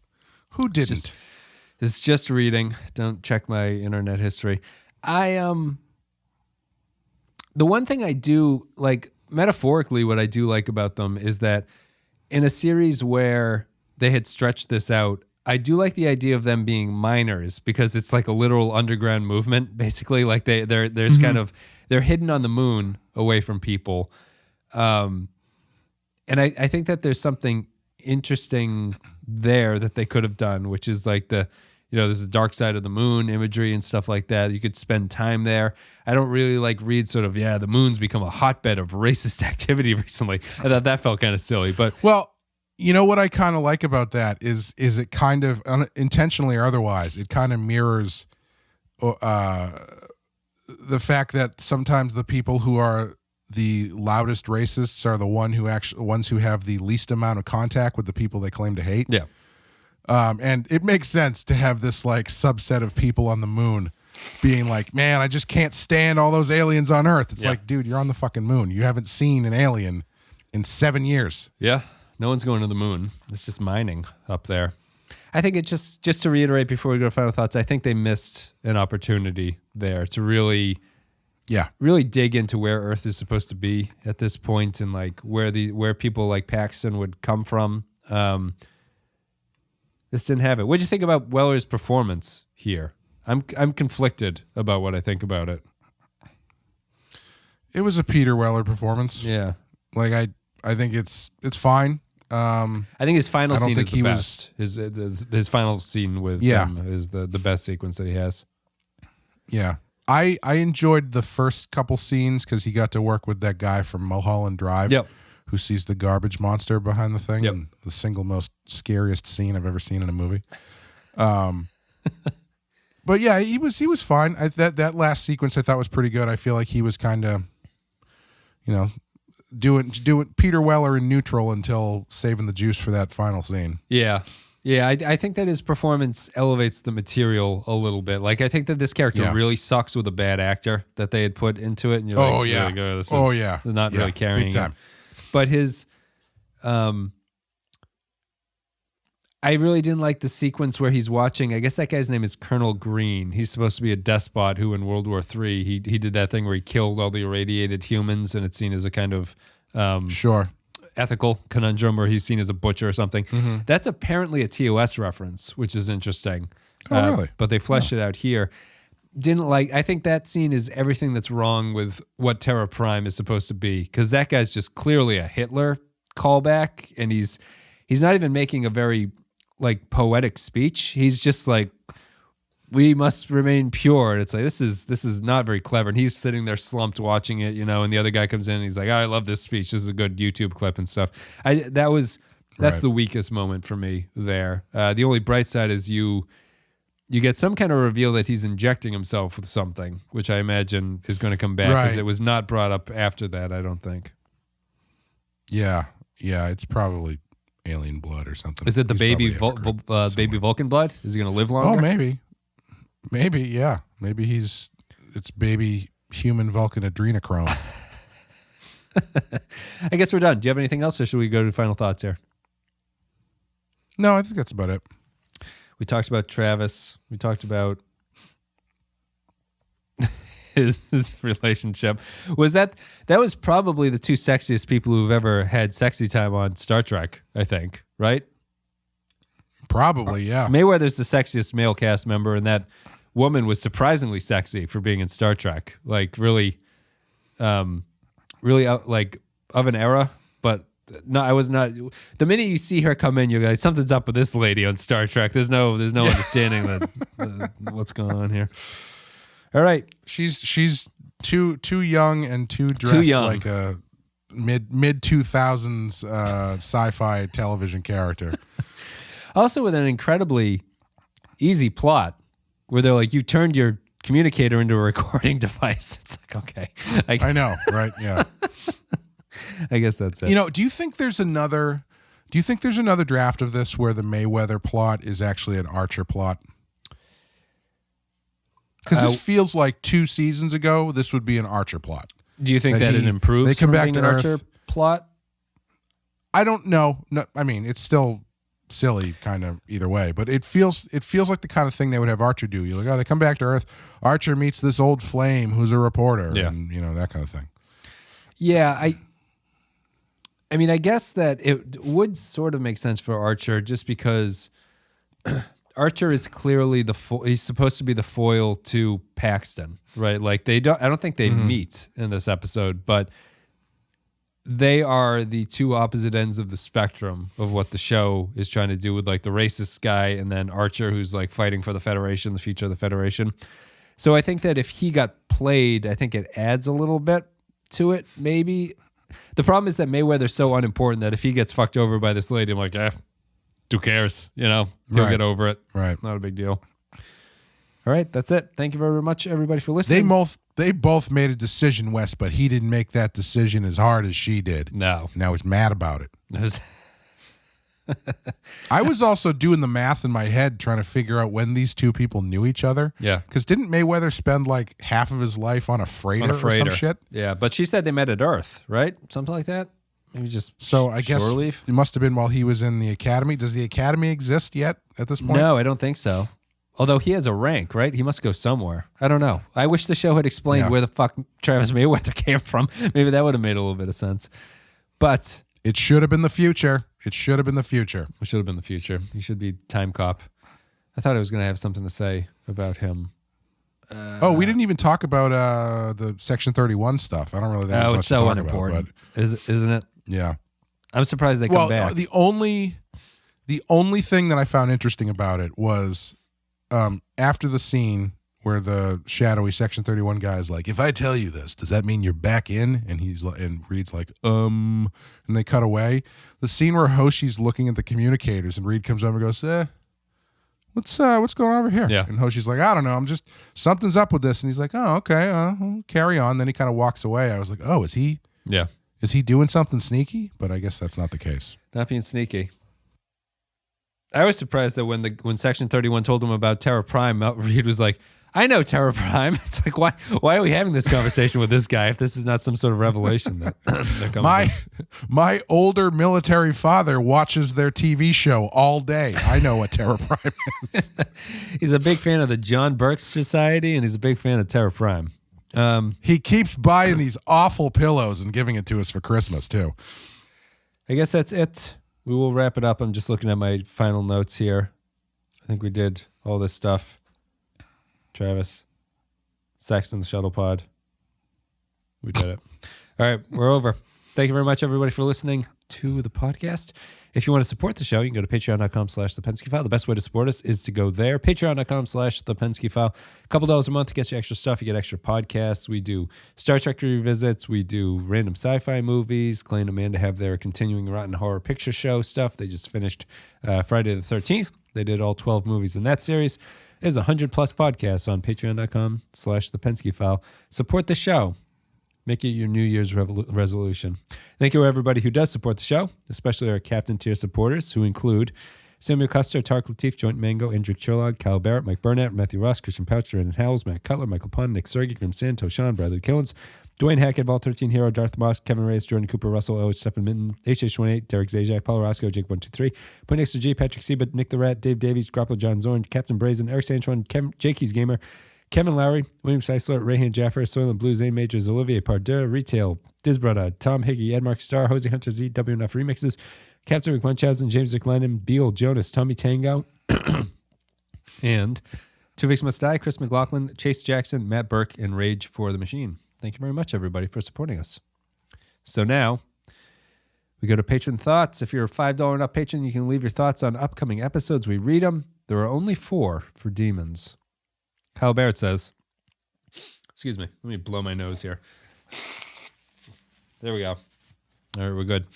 It's just reading. Don't check my internet history. The one thing I do, like, metaphorically, what I do like about them is that in a series where they had stretched this out, I do like the idea of them being miners because it's like a literal underground movement, basically. Like there's kind of, they're hidden on the moon away from people. And I think that there's something interesting there that they could have done, which is like there's the dark side of the moon imagery and stuff like that. You could spend time there. I don't really read sort of, the moon's become a hotbed of racist activity recently. I thought that felt kind of silly, but... Well, you know what I kind of like about that is it kind of, intentionally or otherwise, it kind of mirrors the fact that sometimes the people who are the loudest racists are the ones who have the least amount of contact with the people they claim to hate. Yeah. And it makes sense to have this subset of people on the moon being like, man, I just can't stand all those aliens on Earth. It's like, dude, you're on the fucking moon. You haven't seen an alien in 7 years. Yeah. No one's going to the moon. It's just mining up there. I think it just to reiterate before we go to final thoughts, I think they missed an opportunity there to really dig into where Earth is supposed to be at this point and where people like Paxton would come from. This didn't have it. What'd you think about Weller's performance here? I'm conflicted about what I think about it. It was a Peter Weller performance. Yeah. I think it's fine. I think his final scene is the best. His final scene with him is the best sequence that he has. Yeah. I enjoyed the first couple scenes because he got to work with that guy from Mulholland Drive. Yep. Who sees the garbage monster behind the thing, Yep. and the single most scariest scene I've ever seen in a movie. But yeah, he was fine. That last sequence I thought was pretty good. I feel like he was kind of, doing Peter Weller in neutral until saving the juice for that final scene. Yeah. Yeah, I think that his performance elevates the material a little bit. I think that this character really sucks with a bad actor that they had put into it. And you're not really carrying big time. it. But his, I really didn't like the sequence where he's watching. I guess that guy's name is Colonel Green. He's supposed to be a despot who, in World War III, he did that thing where he killed all the irradiated humans, and it's seen as a kind of ethical conundrum, where he's seen as a butcher or something. Mm-hmm. That's apparently a TOS reference, which is interesting. Oh, really? But they fleshed it out here. I think that scene is everything that's wrong with what Terra Prime is supposed to be, because that guy's just clearly a Hitler callback, and he's not even making a very poetic speech. He's just like, we must remain pure. And it's like, this is not very clever. And he's sitting there slumped watching it, and the other guy comes in and he's like, I love this speech. This is a good YouTube clip and stuff. That's the weakest moment for me there. The only bright side is you get some kind of reveal that he's injecting himself with something, which I imagine is going to come back because it was not brought up after that, I don't think. Yeah, it's probably alien blood or something. Is it the baby Vulcan blood? Is he going to live longer? Oh, maybe, yeah. Maybe it's baby human Vulcan adrenochrome. I guess we're done. Do you have anything else, or should we go to final thoughts here? No, I think that's about it. We talked about Travis. We talked about his relationship. That was probably the two sexiest people who've ever had sexy time on Star Trek, I think, right? Probably, yeah. Mayweather's the sexiest male cast member, and that woman was surprisingly sexy for being in Star Trek. Really of an era, but No, I was not. The minute you see her come in, you're like, something's up with this lady on Star Trek. There's no understanding that what's going on here. All right, she's too young and too dressed like a mid 2000s sci-fi television character. Also, with an incredibly easy plot, where they're like, you turned your communicator into a recording device. It's like, okay, I know, right? Yeah. I guess that's it. You know, do you think there's another draft of this where the Mayweather plot is actually an Archer plot? Because this feels like 2 seasons ago, this would be an Archer plot. Do you think that it improves? They come back to Earth. Archer plot? I don't know. No, I mean, it's still silly, kind of either way. But it feels like the kind of thing they would have Archer do. You're like, oh, they come back to Earth. Archer meets this old flame who's a reporter, and that kind of thing. Yeah, I mean, I guess that it would sort of make sense for Archer just because Archer is clearly he's supposed to be the foil to Paxton, right? Like I don't think they meet in this episode, but they are the two opposite ends of the spectrum of what the show is trying to do with like the racist guy and then Archer who's like fighting for the Federation, the future of the Federation. So I think that if he got played, I think it adds a little bit to it, maybe. The problem is that Mayweather's so unimportant that if he gets fucked over by this lady, I'm like, who cares? He'll get over it. Right. Not a big deal. All right, that's it. Thank you very much, everybody, for listening. They both made a decision, Wes, but he didn't make that decision as hard as she did. No. Now he's mad about it. I was also doing the math in my head trying to figure out when these two people knew each other. Yeah. Because didn't Mayweather spend like half of his life on a freighter or some shit? Yeah, but she said they met at Earth, right? Something like that? Maybe just so I guess leave? It must have been while he was in the academy. Does the academy exist yet at this point? No, I don't think so. Although he has a rank, right? He must go somewhere. I don't know. I wish the show had explained where the fuck Travis Mayweather came from. Maybe that would have made a little bit of sense. But it should have been the future. It should have been the future. It should have been the future. He should be time cop. I thought I was going to have something to say about him. We didn't even talk about the Section 31 stuff. I don't really have much it's so to talk unimportant, about. Isn't it? Yeah. I'm surprised they come back. The only thing that I found interesting about it was after the scene where the shadowy Section 31 guy is like, if I tell you this, does that mean you're back in? And Reed's like, and they cut away. The scene where Hoshi's looking at the communicators and Reed comes over and goes, what's going on over here? Yeah. And Hoshi's like, I don't know. Something's up with this. And he's like, oh, okay, I'll carry on. Then he kind of walks away. I was like, oh, is he doing something sneaky? But I guess that's not the case. Not being sneaky. I was surprised that when Section 31 told him about Terra Prime, Reed was like, I know Terra Prime. It's like, why are we having this conversation with this guy if this is not some sort of revelation that my older military father watches their TV show all day. I know what Terra Prime is. He's a big fan of the John Birch Society, and he's a big fan of Terra Prime. He keeps buying these awful pillows and giving it to us for Christmas, too. I guess that's it. We will wrap it up. I'm just looking at my final notes here. I think we did all this stuff. Travis, sex in the shuttle pod. We did it. All right, we're over. Thank you very much, everybody, for listening to the podcast. If you want to support the show, you can go to patreon.com/thepenskyfile. The best way to support us is to go there. Patreon.com/thepenskyfile. A couple dollars a month gets you extra stuff. You get extra podcasts. We do Star Trek revisits. We do random sci-fi movies. Clay and Amanda have their continuing Rotten Horror Picture Show stuff. They just finished Friday the 13th. They did all 12 movies in that series. There's 100 plus podcasts on patreon.com/thepenskyfile. Support the show. Make it your New Year's resolution. Thank you, everybody who does support the show, especially our Captain Tier supporters, who include Samuel Custer, Tark Latif, Joint Mango, Andrew Chirlog, Kyle Barrett, Mike Burnett, Matthew Ross, Christian Pouch, Brandon Howells, Matt Cutler, Michael Pond, Nick Sergey, Grim Santo, Sean, Bradley Killens, Dwayne Hackett, Vault 13 Hero, Darth Moss, Kevin Reyes, Jordan Cooper, Russell O, Stephen Minton, HH18, Derek Zajac, Paul Roscoe, Jake123, Point Next to G, Patrick Siebert, Nick the Rat, Dave Davies, Grapple, John Zorn, Captain Brazen, Eric Sanchuan, Jakey's Gamer, Kevin Lowry, William Seisler, Rayhan Jaffer, Soylent Blues, A Majors, Olivier Pardeur, Retail, Disbrada, Tom Higgy, Edmark Star, Hosey Hunter Z, WNF Remixes, Captain McMunchausen, James McLennan, Beal, Jonas, Tommy Tango, and Two Weeks Must Die, Chris McLaughlin, Chase Jackson, Matt Burke, and Rage for the Machine. Thank you very much, everybody, for supporting us. So now, We go to Patron Thoughts. If you're a $5 and up patron, you can leave your thoughts on upcoming episodes. We read them. There are only 4 for demons. Kyle Barrett says, excuse me, let me blow my nose here. There we go. All right, we're good.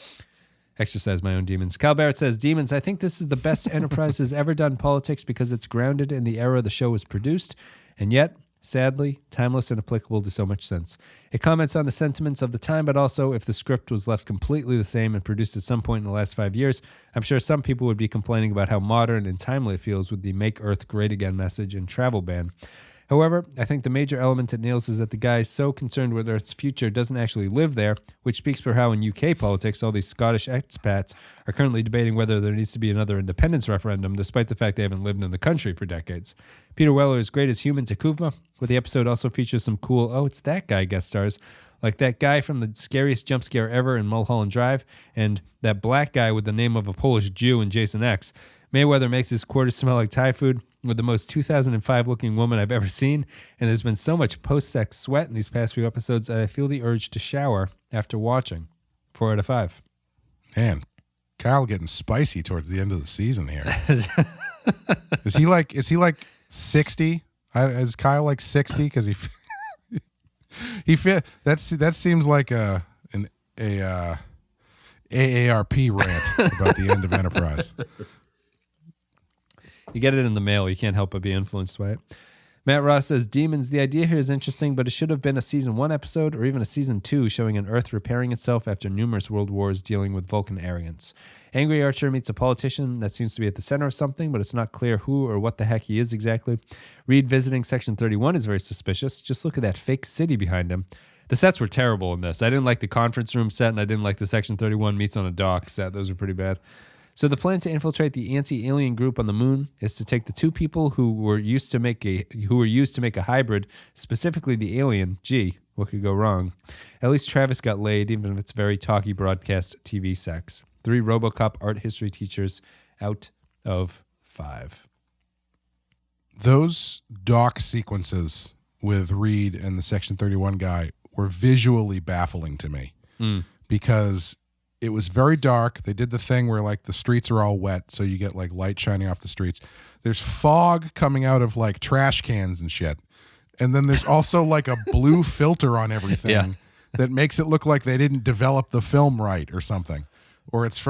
Exercise my own demons. Kyle Barrett says, Demons, I think this is the best Enterprise has ever done politics because it's grounded in the era the show was produced, and yet, sadly, timeless and applicable to so much sense. It comments on the sentiments of the time, but also if the script was left completely the same and produced at some point in the last 5 years, I'm sure some people would be complaining about how modern and timely it feels with the Make Earth Great Again message and travel ban. However, I think the major element it nails is that the guy so concerned with Earth's future doesn't actually live there, which speaks for how in UK politics all these Scottish expats are currently debating whether there needs to be another independence referendum, despite the fact they haven't lived in the country for decades. Peter Weller is great as human Takuvma, but the episode also features some cool, oh, it's that guy guest stars, like that guy from the scariest jump scare ever in Mulholland Drive, and that black guy with the name of a Polish Jew in Jason X. Mayweather makes his quarters smell like Thai food with the most 2005-looking woman I've ever seen, and there's been so much post-sex sweat in these past few episodes, I feel the urge to shower after watching. 4 out of 5. Man, Kyle getting spicy towards the end of the season here. Is he like 60? Is Kyle like 60? Because that seems like an AARP rant about the end of Enterprise. You get it in the mail. You can't help but be influenced by it. Matt Ross says, Demons, the idea here is interesting, but it should have been a season 1 episode or even a season 2 showing an Earth repairing itself after numerous world wars dealing with Vulcan arrogance. Angry Archer meets a politician that seems to be at the center of something, but it's not clear who or what the heck he is exactly. Reed visiting Section 31 is very suspicious. Just look at that fake city behind him. The sets were terrible in this. I didn't like the conference room set, and I didn't like the Section 31 meets on a dock set. Those were pretty bad. So the plan to infiltrate the anti-alien group on the moon is to take the 2 people who were used to make a hybrid, specifically the alien. Gee, what could go wrong? At least Travis got laid, even if it's very talky broadcast TV sex. 3 RoboCop art history teachers out of 5. Those dock sequences with Reed and the Section 31 guy were visually baffling to me because it was very dark. They did the thing where like the streets are all wet, so you get like light shining off the streets. There's fog coming out of like trash cans and shit. And then there's also like a blue filter on everything that makes it look like they didn't develop the film right or something. Or it's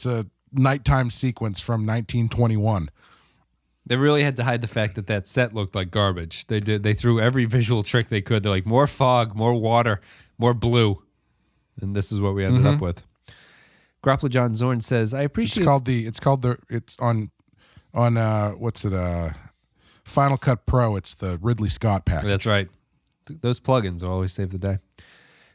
a nighttime sequence from 1921. They really had to hide the fact that set looked like garbage. They threw every visual trick they could. They're like, more fog, more water, more blue. And this is what we ended up with. Grappler John Zorn says, I appreciate... It's on what's it, Final Cut Pro. It's the Ridley Scott package. That's right. Those plugins will always save the day.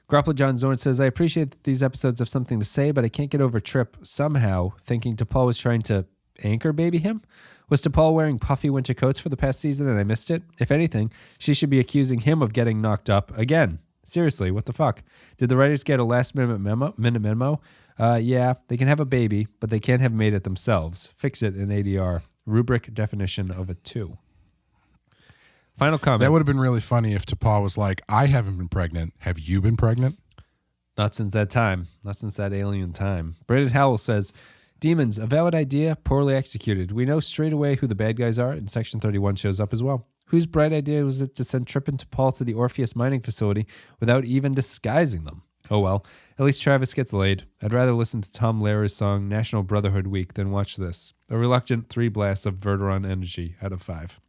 Grappler John Zorn says, I appreciate that these episodes have something to say, but I can't get over Trip somehow thinking T'Pol was trying to anchor baby him. Was T'Pol wearing puffy winter coats for the past season and I missed it? If anything, she should be accusing him of getting knocked up again. Seriously, what the fuck? Did the writers get a last-minute memo? Yeah, they can have a baby, but they can't have made it themselves. Fix it in ADR. Rubric definition of a 2. Final comment. That would have been really funny if T'Pol was like, I haven't been pregnant. Have you been pregnant? Not since that time. Not since that alien time. Brandon Howell says, Demons, a valid idea, poorly executed. We know straight away who the bad guys are, and Section 31 shows up as well. Whose bright idea was it to send Trip and T'Pol to the Orpheus mining facility without even disguising them? Oh well, at least Travis gets laid. I'd rather listen to Tom Lehrer's song National Brotherhood Week than watch this. A reluctant 3 blasts of Verderon energy out of 5.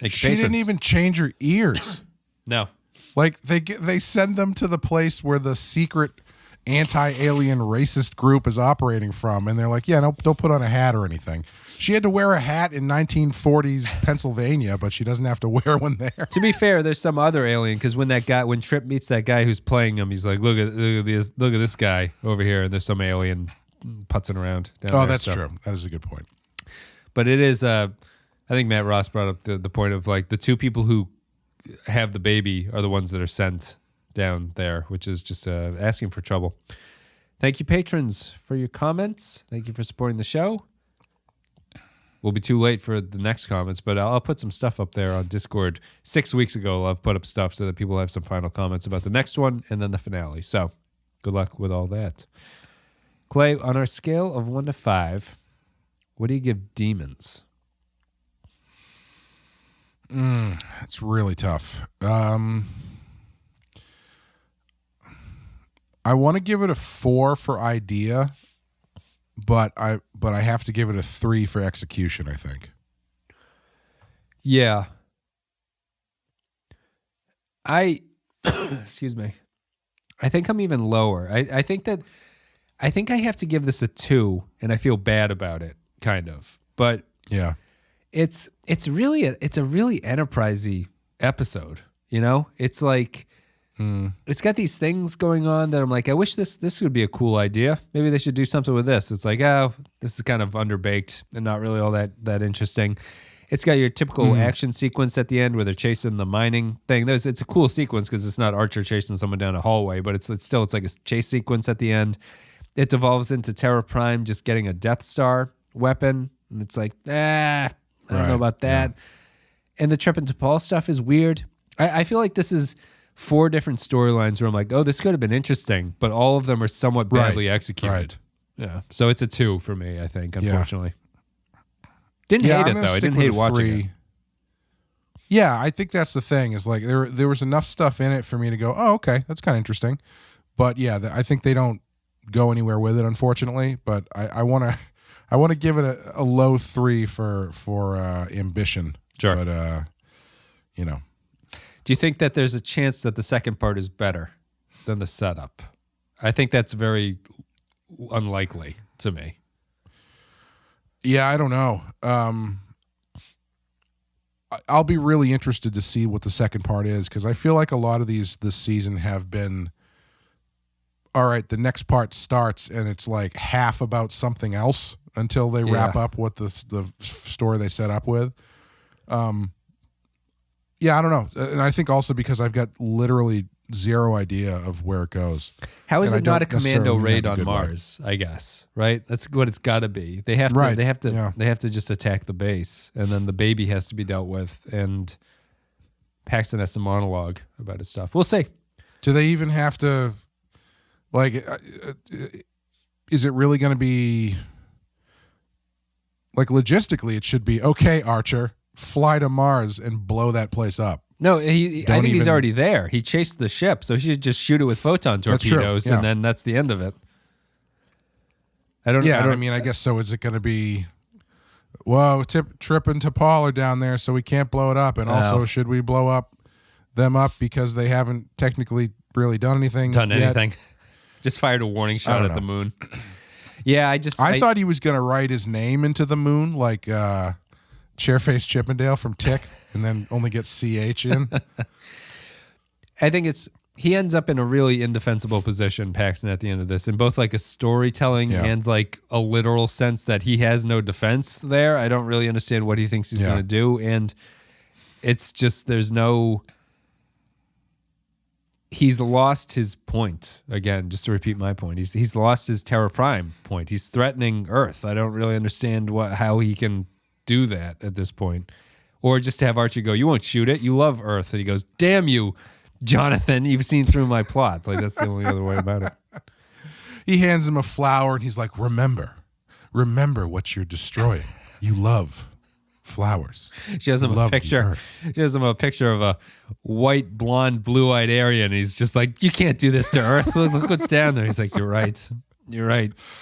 She didn't even change her ears. No. Like they send them to the place where the secret anti-alien racist group is operating from, and they're like, yeah, no, don't put on a hat or anything. She had to wear a hat in 1940s Pennsylvania, but she doesn't have to wear one there. To be fair, there's some other alien, because when Trip meets that guy who's playing him, he's like, look at this guy over here, and there's some alien putzing around down there. Oh, that's true. That is a good point. But it is, I think Matt Ross brought up the point of like the 2 people who have the baby are the ones that are sent down there, which is just asking for trouble. Thank you, patrons, for your comments. Thank you for supporting the show. We'll be too late for the next comments, but I'll put some stuff up there on Discord. 6 weeks ago, I've put up stuff so that people have some final comments about the next one and then the finale. So good luck with all that. Clay, on our scale of 1 to 5, what do you give Demons? It's really tough. I want to give it a 4 for idea, but I have to give it a 3 for execution, I think. Yeah. Excuse me. I think I'm even lower. I think I have to give this a 2, and I feel bad about it, kind of. But yeah, it's a really enterprisey episode. You know, it's like it's got these things going on that I'm like, I wish this would be a cool idea. Maybe they should do something with this. It's like, oh, this is kind of underbaked and not really all that interesting. It's got your typical action sequence at the end where they're chasing the mining thing. It's a cool sequence because it's not Archer chasing someone down a hallway, but it's like a chase sequence at the end. It devolves into Terra Prime just getting a Death Star weapon, and it's like, I don't know about that. Yeah. And the Trip and T'Pol stuff is weird. I feel like this is 4 different storylines where I'm like, oh, this could have been interesting, but all of them are somewhat badly executed. Right. Yeah, so it's a 2 for me, I think, unfortunately. Didn't hate it, though. I didn't hate watching it. Yeah, I think that's the thing, is like there was enough stuff in it for me to go, oh, okay, that's kind of interesting. But yeah, I think they don't go anywhere with it, unfortunately. But I want to give it a low 3 for ambition. Sure. But you know. Do you think that there's a chance that the second part is better than the setup? I think that's very unlikely to me. Yeah, I don't know. I'll be really interested to see what the second part is, because I feel like a lot of these this season have been, all right, the next part starts and it's like half about something else until they wrap up what the story they set up with. Yeah, I don't know. And I think also because I've got literally zero idea of where it goes. How is it not a commando raid on Mars, I guess, right? That's what it's got to be. They have to just attack the base, and then the baby has to be dealt with, and Paxton has to monologue about his stuff. We'll see. Do they even have to, like, is it really going to be, like, logistically it should be, okay, Archer, fly to Mars and blow that place up. No, I think he's already there. He chased the ship, so he should just shoot it with photon torpedoes, and then that's the end of it. I mean, I guess so. Is it going to be, whoa, Trip and T'Pol are down there, so we can't blow it up, and also should we blow them up because they haven't technically really done anything yet? Just fired a warning shot at the moon. Yeah, I thought he was going to write his name into the moon, like Chairface Chippendale from Tick, and then only get CH in. I think he ends up in a really indefensible position, Paxton, at the end of this, in both like a storytelling and like a literal sense that he has no defense there. I don't really understand what he thinks he's going to do, and it's just he's lost his point. Again, just to repeat my point, he's lost his Terra Prime point. He's threatening Earth. I don't really understand how he can do that at this point. Or just to have Archie go, you won't shoot it, you love Earth. And he goes, damn you, Jonathan, you've seen through my plot. Like, that's the only other way about it. He hands him a flower and he's like, remember what you're destroying. You love flowers. She has him a picture. She has him a picture of a white, blonde, blue-eyed Aryan. He's just like, you can't do this to Earth. Look what's down there. He's like, you're right.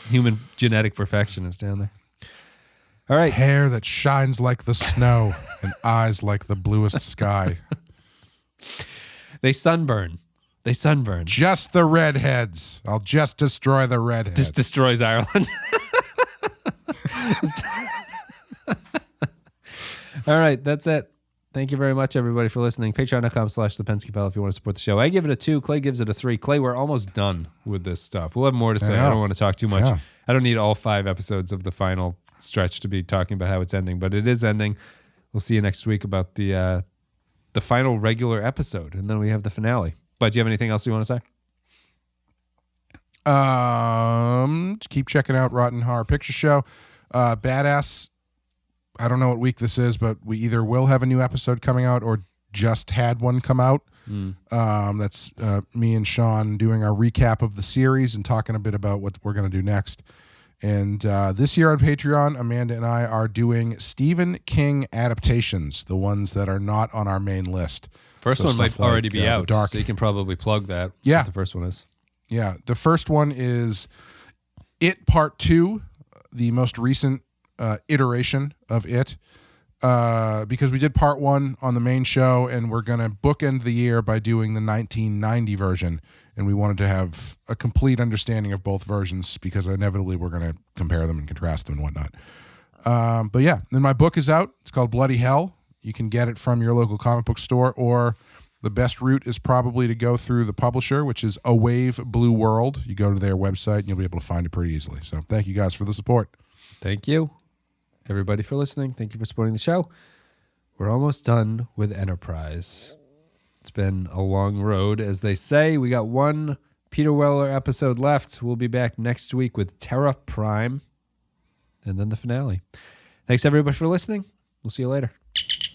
Human genetic perfection is down there. All right. Hair that shines like the snow and eyes like the bluest sky. They sunburn. Just the redheads. I'll just destroy the redheads. Just destroys Ireland. All right, that's it. Thank you very much, everybody, for listening. Patreon.com/ThePenskyFile if you want to support the show. I give it a 2. Clay gives it a 3. Clay, we're almost done with this stuff. We'll have more to say. I don't want to talk too much. I don't need all 5 episodes of the final stretch to be talking about how it's ending, but it is ending. We'll see you next week about the final regular episode, and then we have the finale. But do you have anything else you want to say? Keep checking out Rotten Horror Picture Show. Badass. I don't know what week this is, but we either will have a new episode coming out or just had one come out. That's me and Sean doing our recap of the series and talking a bit about what we're going to do next. And this year on Patreon, Amanda and I are doing Stephen King adaptations, the ones that are not on our main list. First So one might stuff like, already be out, Dark. so you can probably plug that. Yeah. What the first one is. Yeah, the first one is It Part 2, the most recent iteration of It, because we did Part 1 on the main show, and we're going to bookend the year by doing the 1990 version, and we wanted to have a complete understanding of both versions because inevitably we're going to compare them and contrast them and whatnot. But yeah, then my book is out. It's called Bloody Hell. You can get it from your local comic book store, or the best route is probably to go through the publisher, which is A Wave Blue World. You go to their website and you'll be able to find it pretty easily. So thank you guys for the support. Thank you, everybody, for listening. Thank you for supporting the show. We're almost done with Enterprise. It's been a long road, as they say. We got one Peter Weller episode left. We'll be back next week with Terra Prime and then the finale. Thanks, everybody, for listening. We'll see you later.